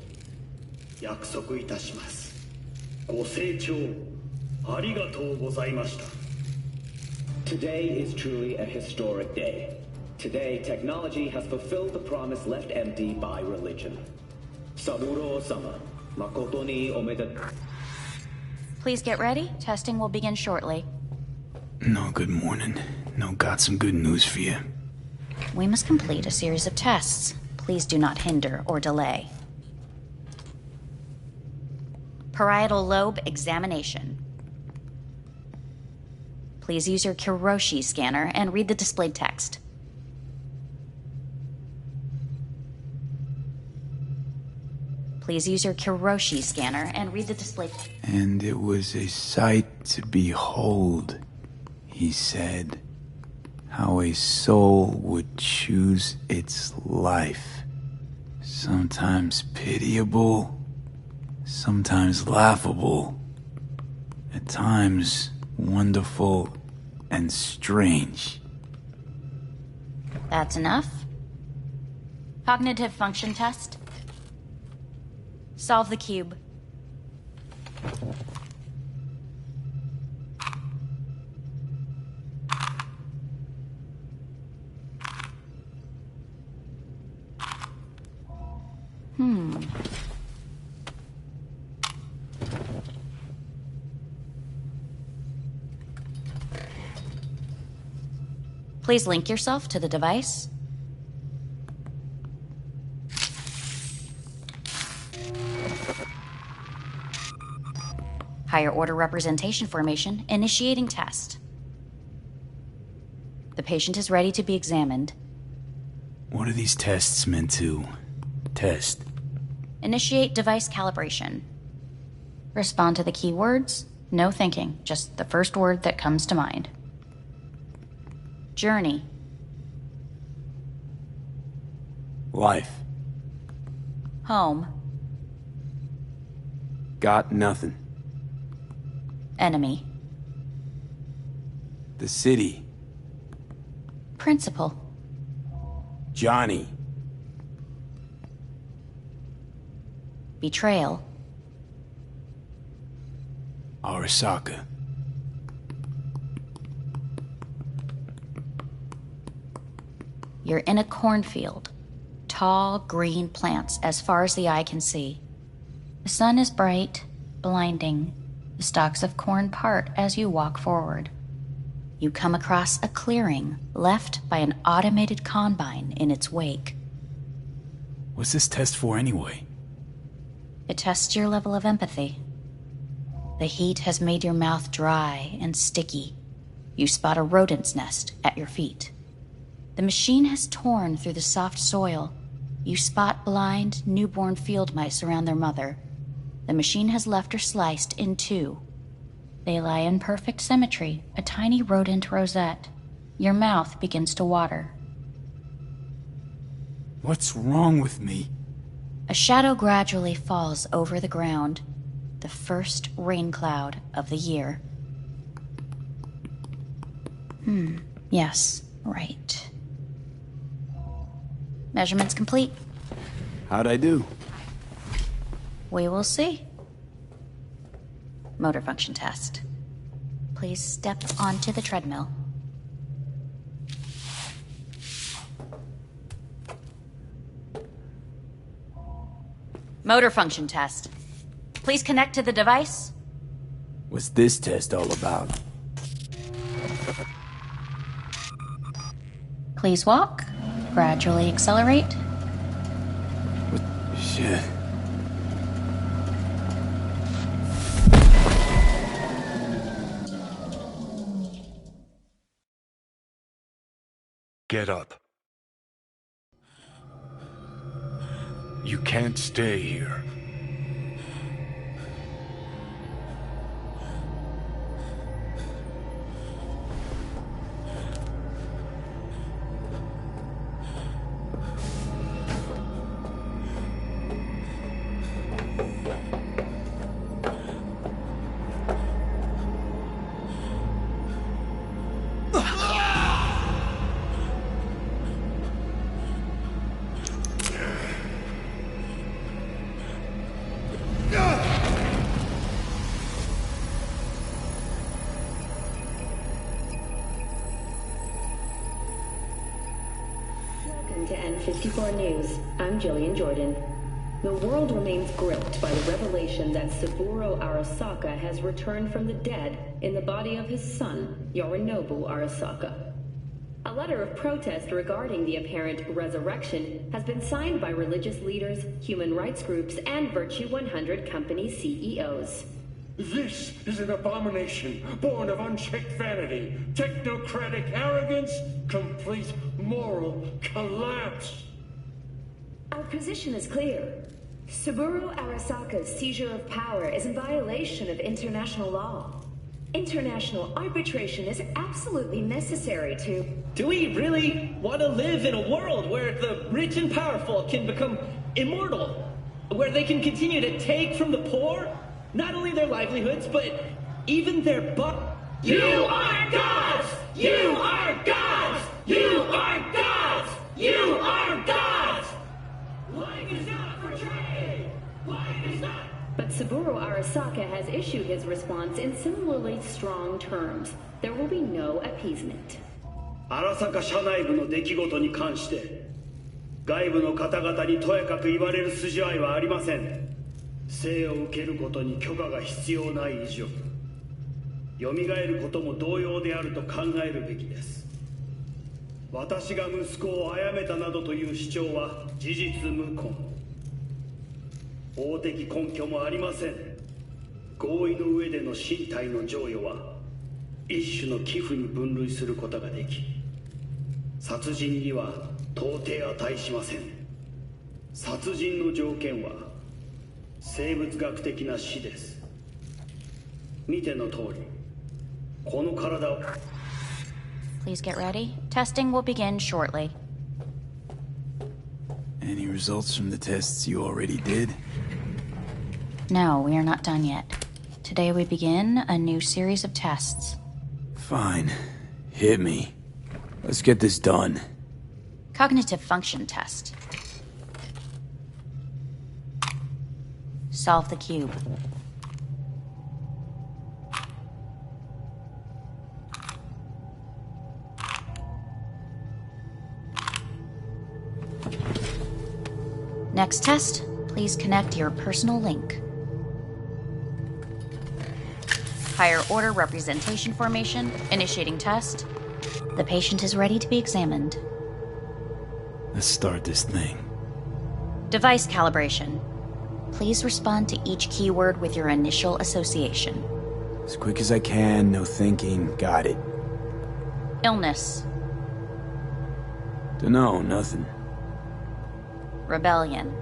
約束いたします。ご清聴ありがとうございました。 Today is truly a historic day. Today, technology has fulfilled the promise left empty by religion. Saburo-sama, makoto ni omedetou. Please get ready. Testing will begin shortly. No, good morning. No, got some good news for you. We must complete a series of tests. Please do not hinder or delay. Parietal lobe examination. Please use your Kiroshi scanner and read the displayed text. Please use your Kiroshi scanner and read the displayed text. And it was a sight to behold, he said, how a soul would choose its life. Sometimes pitiable, sometimes laughable, at times wonderful and strange. That's enough. Cognitive function test. Solve the cube. Please link yourself to the device. Higher order representation formation, initiating test. The patient is ready to be examined. What are these tests meant to test? Initiate device calibration. Respond to the keywords. No thinking, just the first word that comes to mind. Journey. Life. Home. Got nothing. Enemy. The city. Principal. Johnny. Betrayal. Arasaka. You're in a cornfield. Tall, green plants as far as the eye can see. The sun is bright, blinding. The stalks of corn part as you walk forward. You come across a clearing left by an automated combine in its wake. What's this test for anyway? It tests your level of empathy. The heat has made your mouth dry and sticky. You spot a rodent's nest at your feet. The machine has torn through the soft soil. You spot blind, newborn field mice around their mother. The machine has left her sliced in two. They lie in perfect symmetry, a tiny rodent rosette. Your mouth begins to water. What's wrong with me? A shadow gradually falls over the ground. The first rain cloud of the year. Yes, right. Measurements complete. How'd I do? We will see. Motor function test. Please step onto the treadmill. Motor function test. Please connect to the device. What's this test all about? Please walk. Gradually accelerate. What? Shit. Get up. You can't stay here. To N54 News, I'm Jillian Jordan. The world remains gripped by the revelation that Saburo Arasaka has returned from the dead in the body of his son, Yorinobu Arasaka. A letter of protest regarding the apparent resurrection has been signed by religious leaders, human rights groups, and Virtue 100 company CEOs. This is an abomination born of unchecked vanity, technocratic arrogance, complete moral collapse. Our position is clear. Saburo Arasaka's seizure of power is in violation of international law. International arbitration is absolutely necessary to... Do we really want to live in a world where the rich and powerful can become immortal? Where they can continue to take from the poor? Not only their livelihoods, but even their You are gods! You are gods! You are gods! You are gods! Life is not for trade! Life is not... But Saburo Arasaka has issued his response in similarly strong terms. There will be no appeasement. 荒坂社内部の出来事に関して外部の方々にとやかく言われる筋合いはありません。生を受けることに許可が必要ない以上蘇ることも同様であると考えるべきです。私が息子を殺めたなどという主張は事実無根。法的根拠もありません。合意の上での身体の贈与は一種の寄付に分類することができ、殺人には到底値しません。殺人の条件は生物学的な死です。見ての通り、この体を。Please get ready. Testing will begin shortly. Any results from the tests you already did? No, we are not done yet. Today we begin a new series of tests. Fine. Hit me. Let's get this done. Cognitive function test. Solve the cube. Next test, please connect your personal link. Higher order representation formation, initiating test. The patient is ready to be examined. Let's start this thing. Device calibration. Please respond to each keyword with your initial association. As quick as I can, no thinking. Got it. Illness. Dunno, nothing. Rebellion.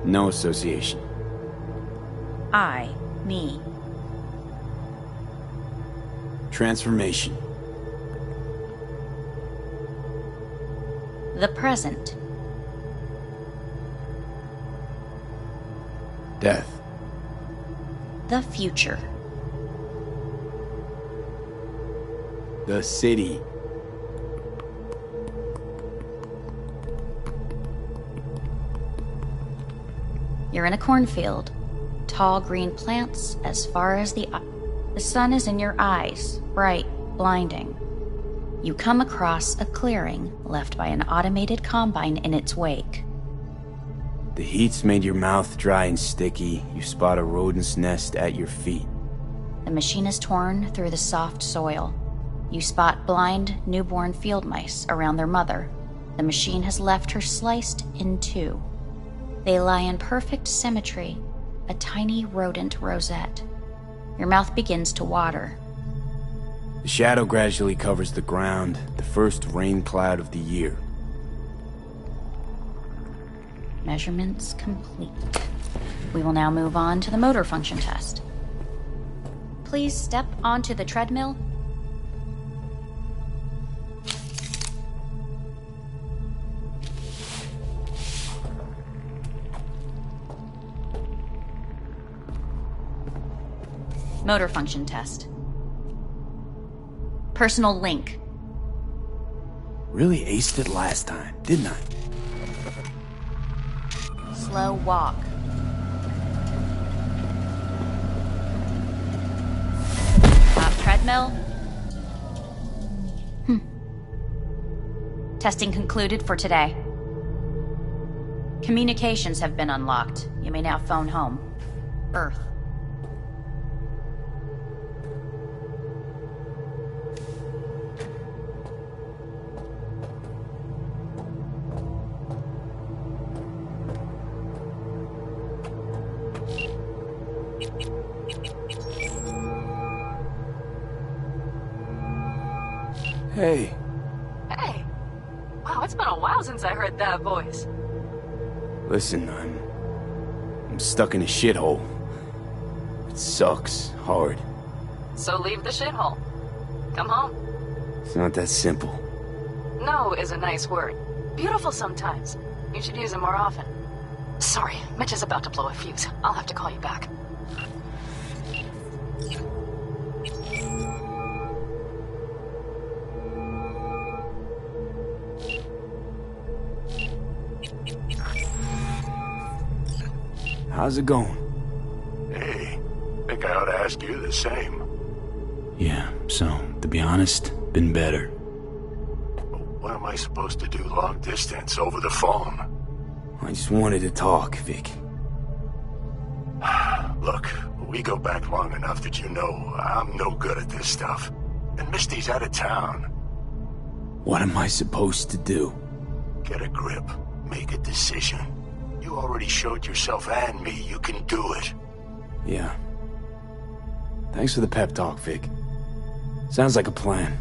No association. I, me. Transformation. The present. Death. The future. The city. You're in a cornfield. Tall green plants as far as the eye. The sun is in your eyes, bright, blinding. You come across a clearing left by an automated combine in its wake. The heat's made your mouth dry and sticky. You spot a rodent's nest at your feet. The machine is torn through the soft soil. You spot blind, newborn field mice around their mother. The machine has left her sliced in two. They lie in perfect symmetry, a tiny rodent rosette. Your mouth begins to water. The shadow gradually covers the ground, the first rain cloud of the year. Measurements complete. We will now move on to the motor function test. Please step onto the treadmill. Motor function test. Personal link. Really aced it last time, didn't I? Slow walk. Top treadmill. Testing concluded for today. Communications have been unlocked. You may now phone home. Earth. Hey. Hey. Wow, it's been a while since I heard that voice. Listen, I'm stuck in a shithole. It sucks hard. So leave the shithole. Come home. It's not that simple. No is a nice word. Beautiful sometimes. You should use it more often. Sorry, Mitch is about to blow a fuse. I'll have to call you back. How's it going? Hey, think I ought to ask you the same. Yeah, so, to be honest, been better. What am I supposed to do long distance over the phone? I just wanted to talk, Vic. Look, we go back long enough that you know I'm no good at this stuff. And Misty's out of town. What am I supposed to do? Get a grip. Make a decision. You already showed yourself and me you can do it. Yeah. Thanks for the pep talk, Vic. Sounds like a plan.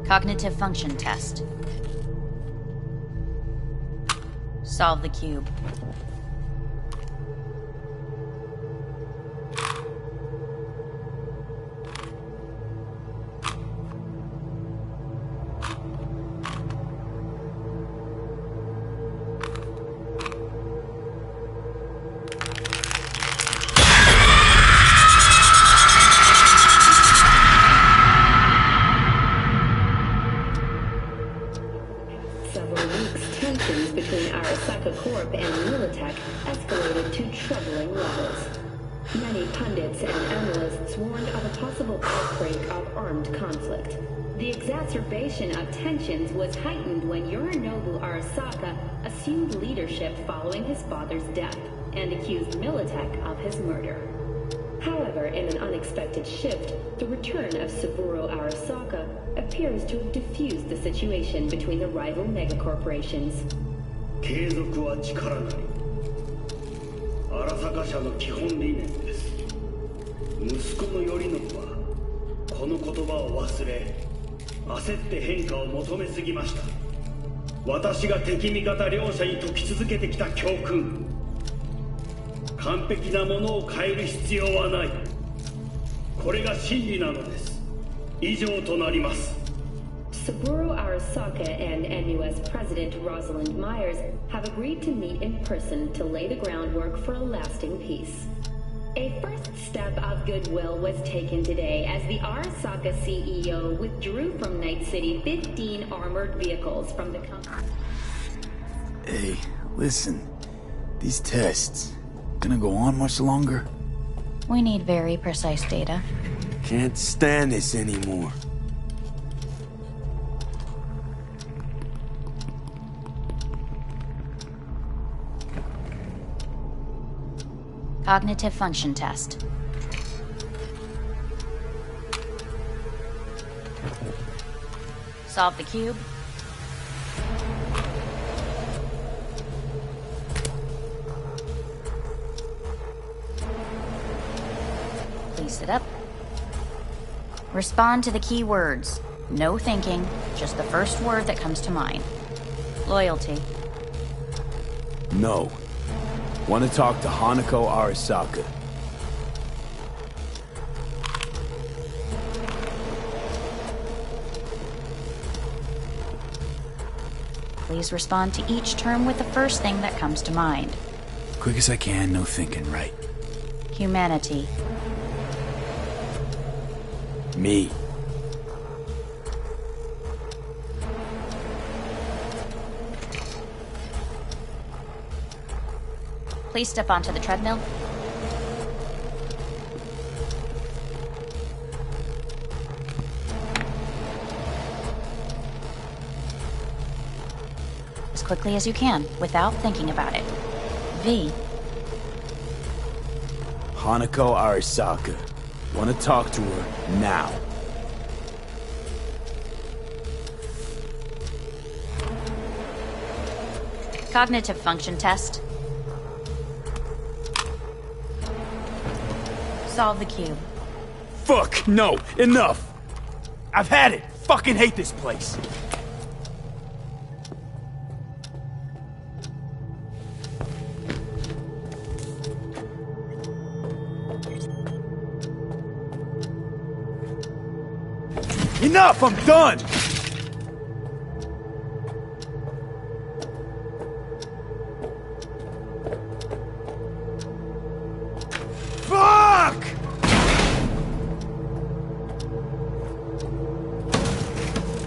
Cognitive function test. Solve the cube. Several weeks, tensions between Arasaka Corp and Militech escalated to troubling levels. Many pundits and analysts warned of a possible outbreak of armed conflict. The exacerbation of tensions was heightened when Yorinobu Arasaka assumed leadership following his father's death and accused Militech of his murder. However, in an unexpected shift, the return of Saburo Arasaka appears to have diffused the situation between the rival megacorporations. 継続は力なり。荒坂社の基本理念です。息子の頼信はこの言葉を忘れ、焦って変化を求めすぎました。私が敵味方両者に説き続けてきた教訓。完璧なものを変える必要はない。これが真理なのです。以上となります。Saburo Arasaka and NUS President Rosalind Myers have agreed to meet in person to lay the groundwork for a lasting peace. A first step of goodwill was taken today as the Arasaka CEO withdrew from Night City 15 armored vehicles from the company. Hey, listen. These tests, gonna go on much longer? We need very precise data. Can't stand this anymore. Cognitive function test. Solve the cube. Please sit up. Respond to the key words. No thinking, just the first word that comes to mind. Loyalty. No. Want to talk to Hanako Arasaka. Please respond to each term with the first thing that comes to mind. Quick as I can, no thinking, right? Humanity. Me. Please step onto the treadmill. As quickly as you can, without thinking about it. V. Hanako Arasaka. Want to talk to her now. Cognitive function test. Solve the cube. Fuck, no, enough! I've had it! Fucking hate this place! Enough! I'm done! Fuck!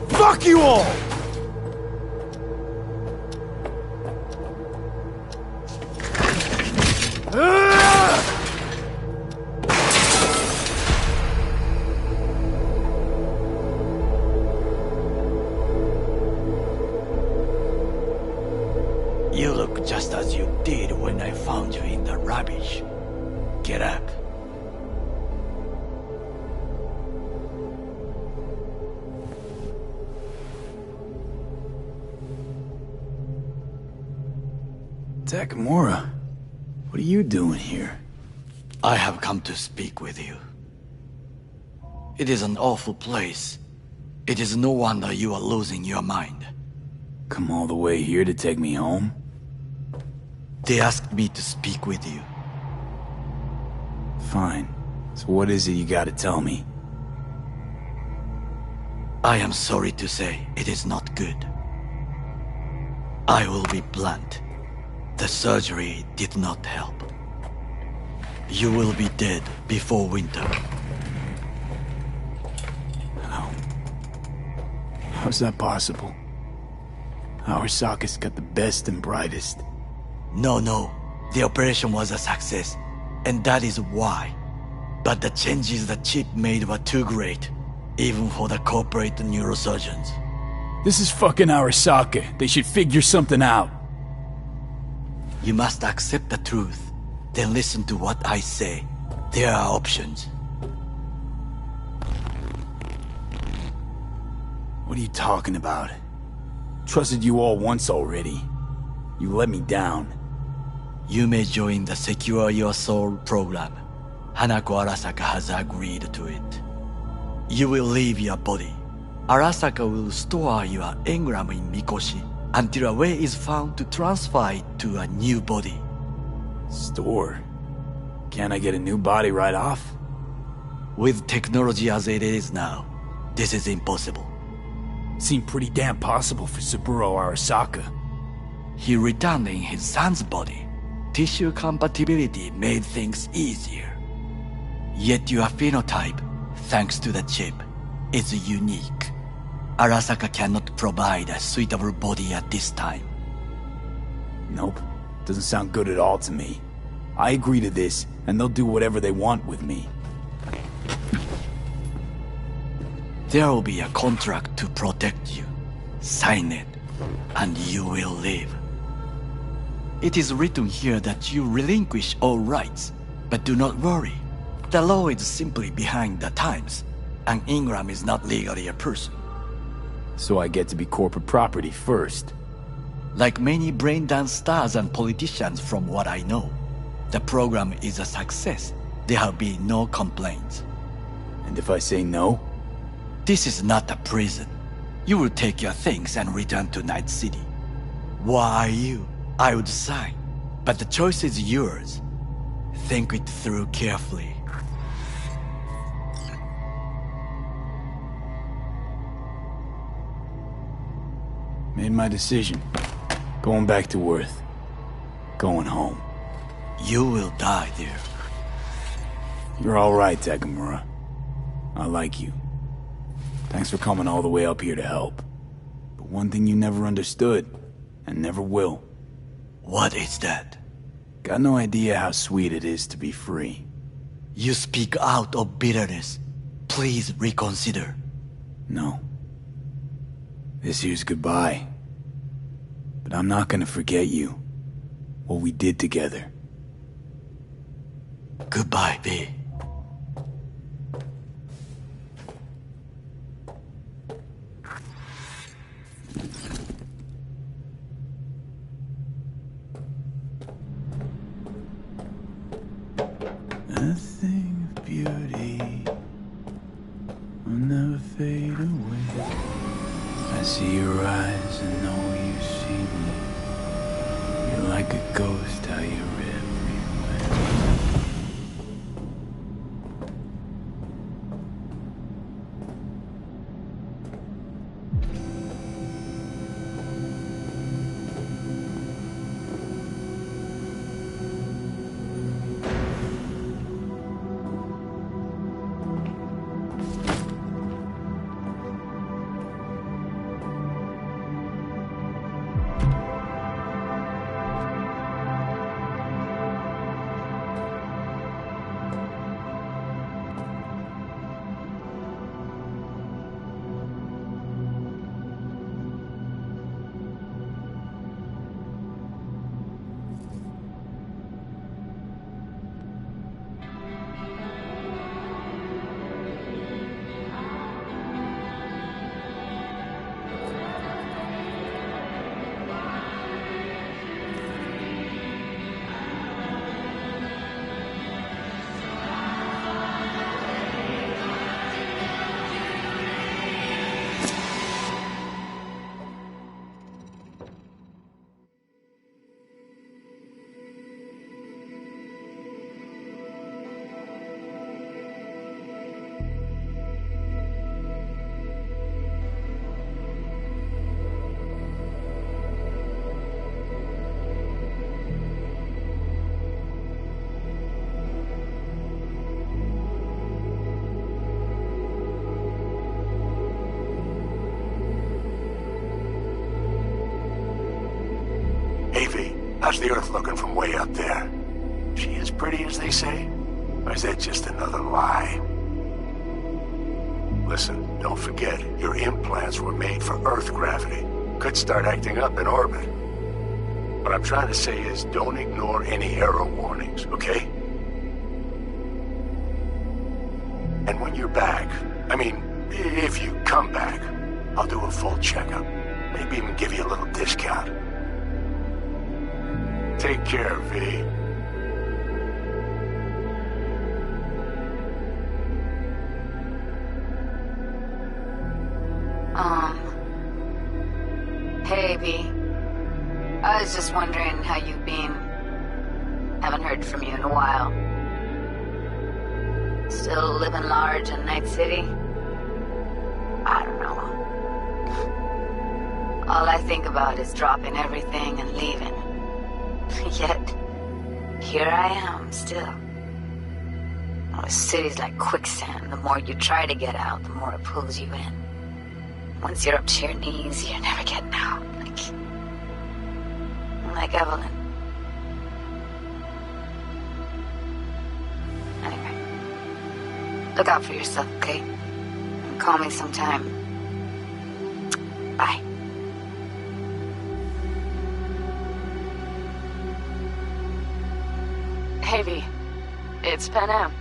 Fuck you all! You look just as you did when I found you in the rubbish. Get up. Takamura, what are you doing here? I have come to speak with you. It is an awful place. It is no wonder you are losing your mind. Come all the way here to take me home? They asked me to speak with you. Fine. So what is it you gotta tell me? I am sorry to say it is not good. I will be blunt. The surgery did not help. You will be dead before winter. How's that possible? Arasaka's got the best and brightest. No. The operation was a success, and that is why. But the changes the chip made were too great. even for the corporate neurosurgeons. This is fucking Arasaka. They should figure something out. You must accept the truth, then listen to what I say. There are options. What are you talking about? Trusted you all once already. You let me down. You may join the Secure Your Soul program. Hanako Arasaka has agreed to it. You will leave your body. Arasaka will store your engram in Mikoshi until a way is found to transfer it to a new body. Store? Can't I get a new body right off? With technology as it is now, this is impossible. Seemed pretty damn possible for Saburo Arasaka. He returned in his son's body. Tissue compatibility made things easier. Yet your phenotype, thanks to the chip, is unique. Arasaka cannot provide a suitable body at this time. Nope. Doesn't sound good at all to me. I agree to this, and they'll do whatever they want with me. There will be a contract to protect you. Sign it, and you will live. It is written here that you relinquish all rights, but do not worry. The law is simply behind the times. An engram is not legally a person. So I get to be corporate property first. Like many brain-dance stars and politicians from what I know, the program is a success. There have been no complaints. And if I say no? This is not a prison. You will take your things and return to Night City. Why you? I would sign, but the choice is yours. Think it through carefully. Made my decision. Going back to Earth. Going home. You will die there. You're all right, Takamura. I like you. Thanks for coming all the way up here to help. But one thing you never understood, and never will. What is that? Got no idea how sweet it is to be free. You speak out of bitterness. Please reconsider. No. This here's goodbye. But I'm not gonna forget you. What we did together. Goodbye, V. Nothing of beauty will never fade away. I see your eyes and know you see me. You're like a ghost, how you're everywhere. How's the Earth looking from way up there? She as pretty as they say? Or is that just another lie? Listen, don't forget, your implants were made for Earth gravity. Could start acting up in orbit. What I'm trying to say is, don't ignore any error warnings, okay? And when you're back, I mean, if you come back, I'll do a full checkup. Maybe even give you a little discount. Take care, V. Hey, V. I was just wondering how you've been. Haven't heard from you in a while. Still living large in Night City? I don't know. All I think about is dropping everything and leaving. Yet, here I am, still. Oh, the city's like quicksand. The more you try to get out, the more it pulls you in. Once you're up to your knees, you're never getting out. Like Evelyn. Anyway. Look out for yourself, okay? And call me sometime. Bye. Hey, V. It's Pan Am.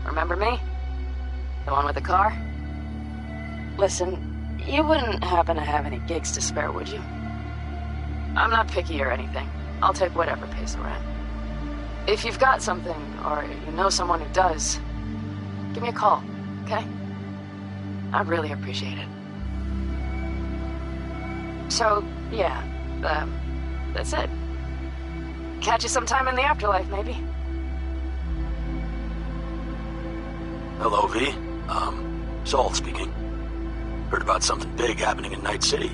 Remember me? The one with the car? Listen, you wouldn't happen to have any gigs to spare, would you? I'm not picky or anything. I'll take whatever pays the rent. If you've got something, or you know someone who does, give me a call, okay? I'd really appreciate it. So, yeah, that's it. Catch you sometime in the afterlife, maybe. Hello, V. Saul speaking. Heard about something big happening in Night City.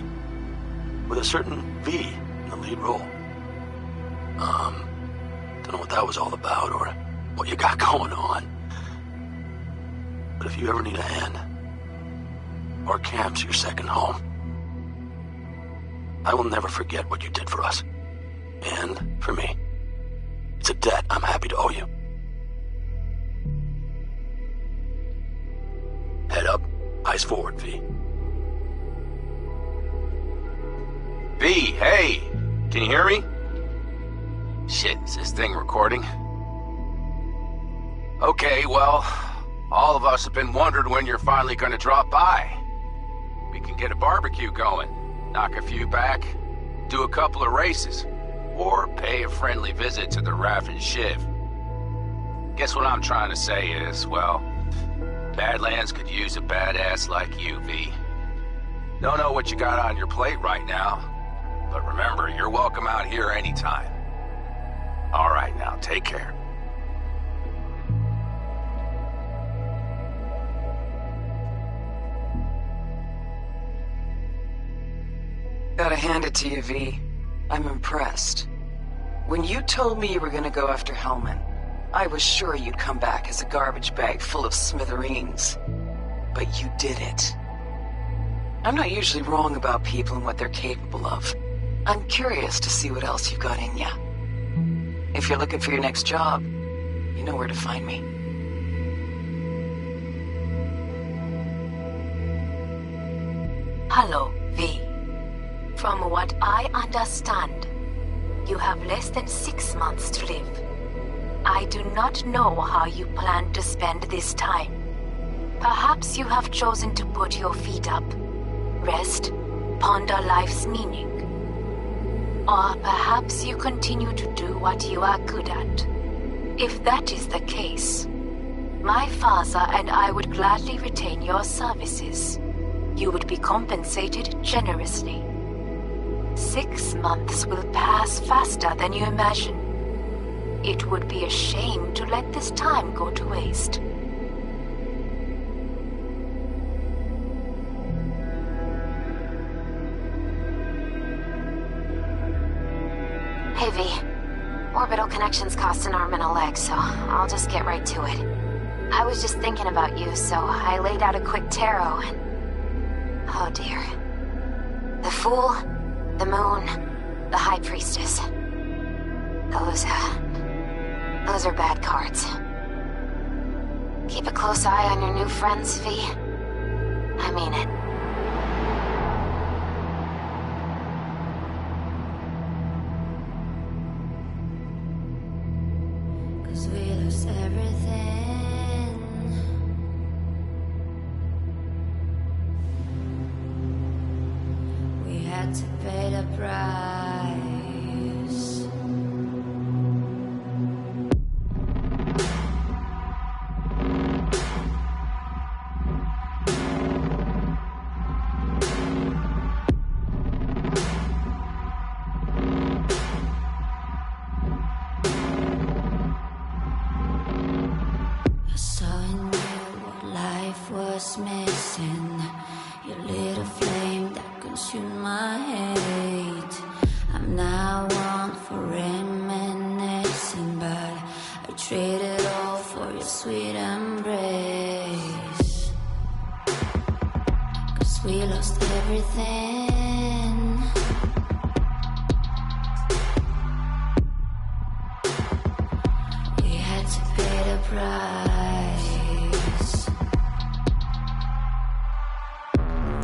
With a certain V in the lead role. Don't know what that was all about or what you got going on. But if you ever need a hand, our camp's your second home. I will never forget what you did for us. And for me. It's a debt I'm happy to owe you. Head up, eyes forward, V. V, hey! Can you hear me? Shit, is this thing recording? Okay, well, all of us have been wondering when you're finally gonna drop by. We can get a barbecue going, knock a few back, do a couple of races, or pay a friendly visit to the Raff and Shiv. Guess what I'm trying to say is, well, Badlands could use a badass like you, V. Don't know what you got on your plate right now, but remember, you're welcome out here anytime. All right, now, take care. Gotta hand it to you, V. I'm impressed. When you told me you were gonna go after Hellman, I was sure you'd come back as a garbage bag full of smithereens. But you did it. I'm not usually wrong about people and what they're capable of. I'm curious to see what else you've got in ya. If you're looking for your next job, you know where to find me. Hello, V. From what I understand, you have less than 6 months to live. I do not know how you plan to spend this time. Perhaps you have chosen to put your feet up, rest, ponder life's meaning. Or perhaps you continue to do what you are good at. If that is the case, my father and I would gladly retain your services. You would be compensated generously. 6 months will pass faster than you imagine. It would be a shame to let this time go to waste. Hey, V. Orbital connections cost an arm and a leg, so I'll just get right to it. I was just thinking about you, so I laid out a quick tarot and... oh dear. The Fool, the Moon, the High Priestess. Those are bad cards. Keep a close eye on your new friends, V. I mean it. Cause we lost everything. We had to pay the price. I saw in you what life was missing. You lit a flame that consumed my hate. I'm now one for reminiscing, but I traded all for your sweet embrace. Cause we lost everything. We had to pay the price.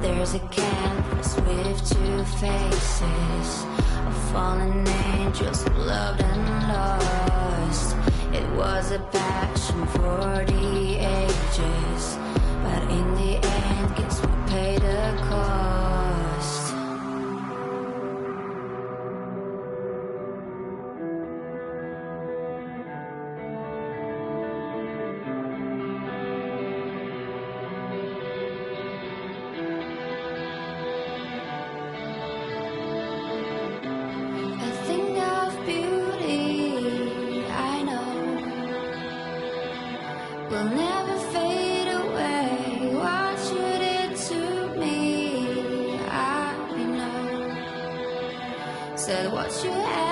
There's a canvas with two faces of fallen angels who loved and lost. It was a passion for the ages, but in the end, guess we paid the cost. A thing of beauty, I know, will never fade away. What you did to me, I know. Said what you had.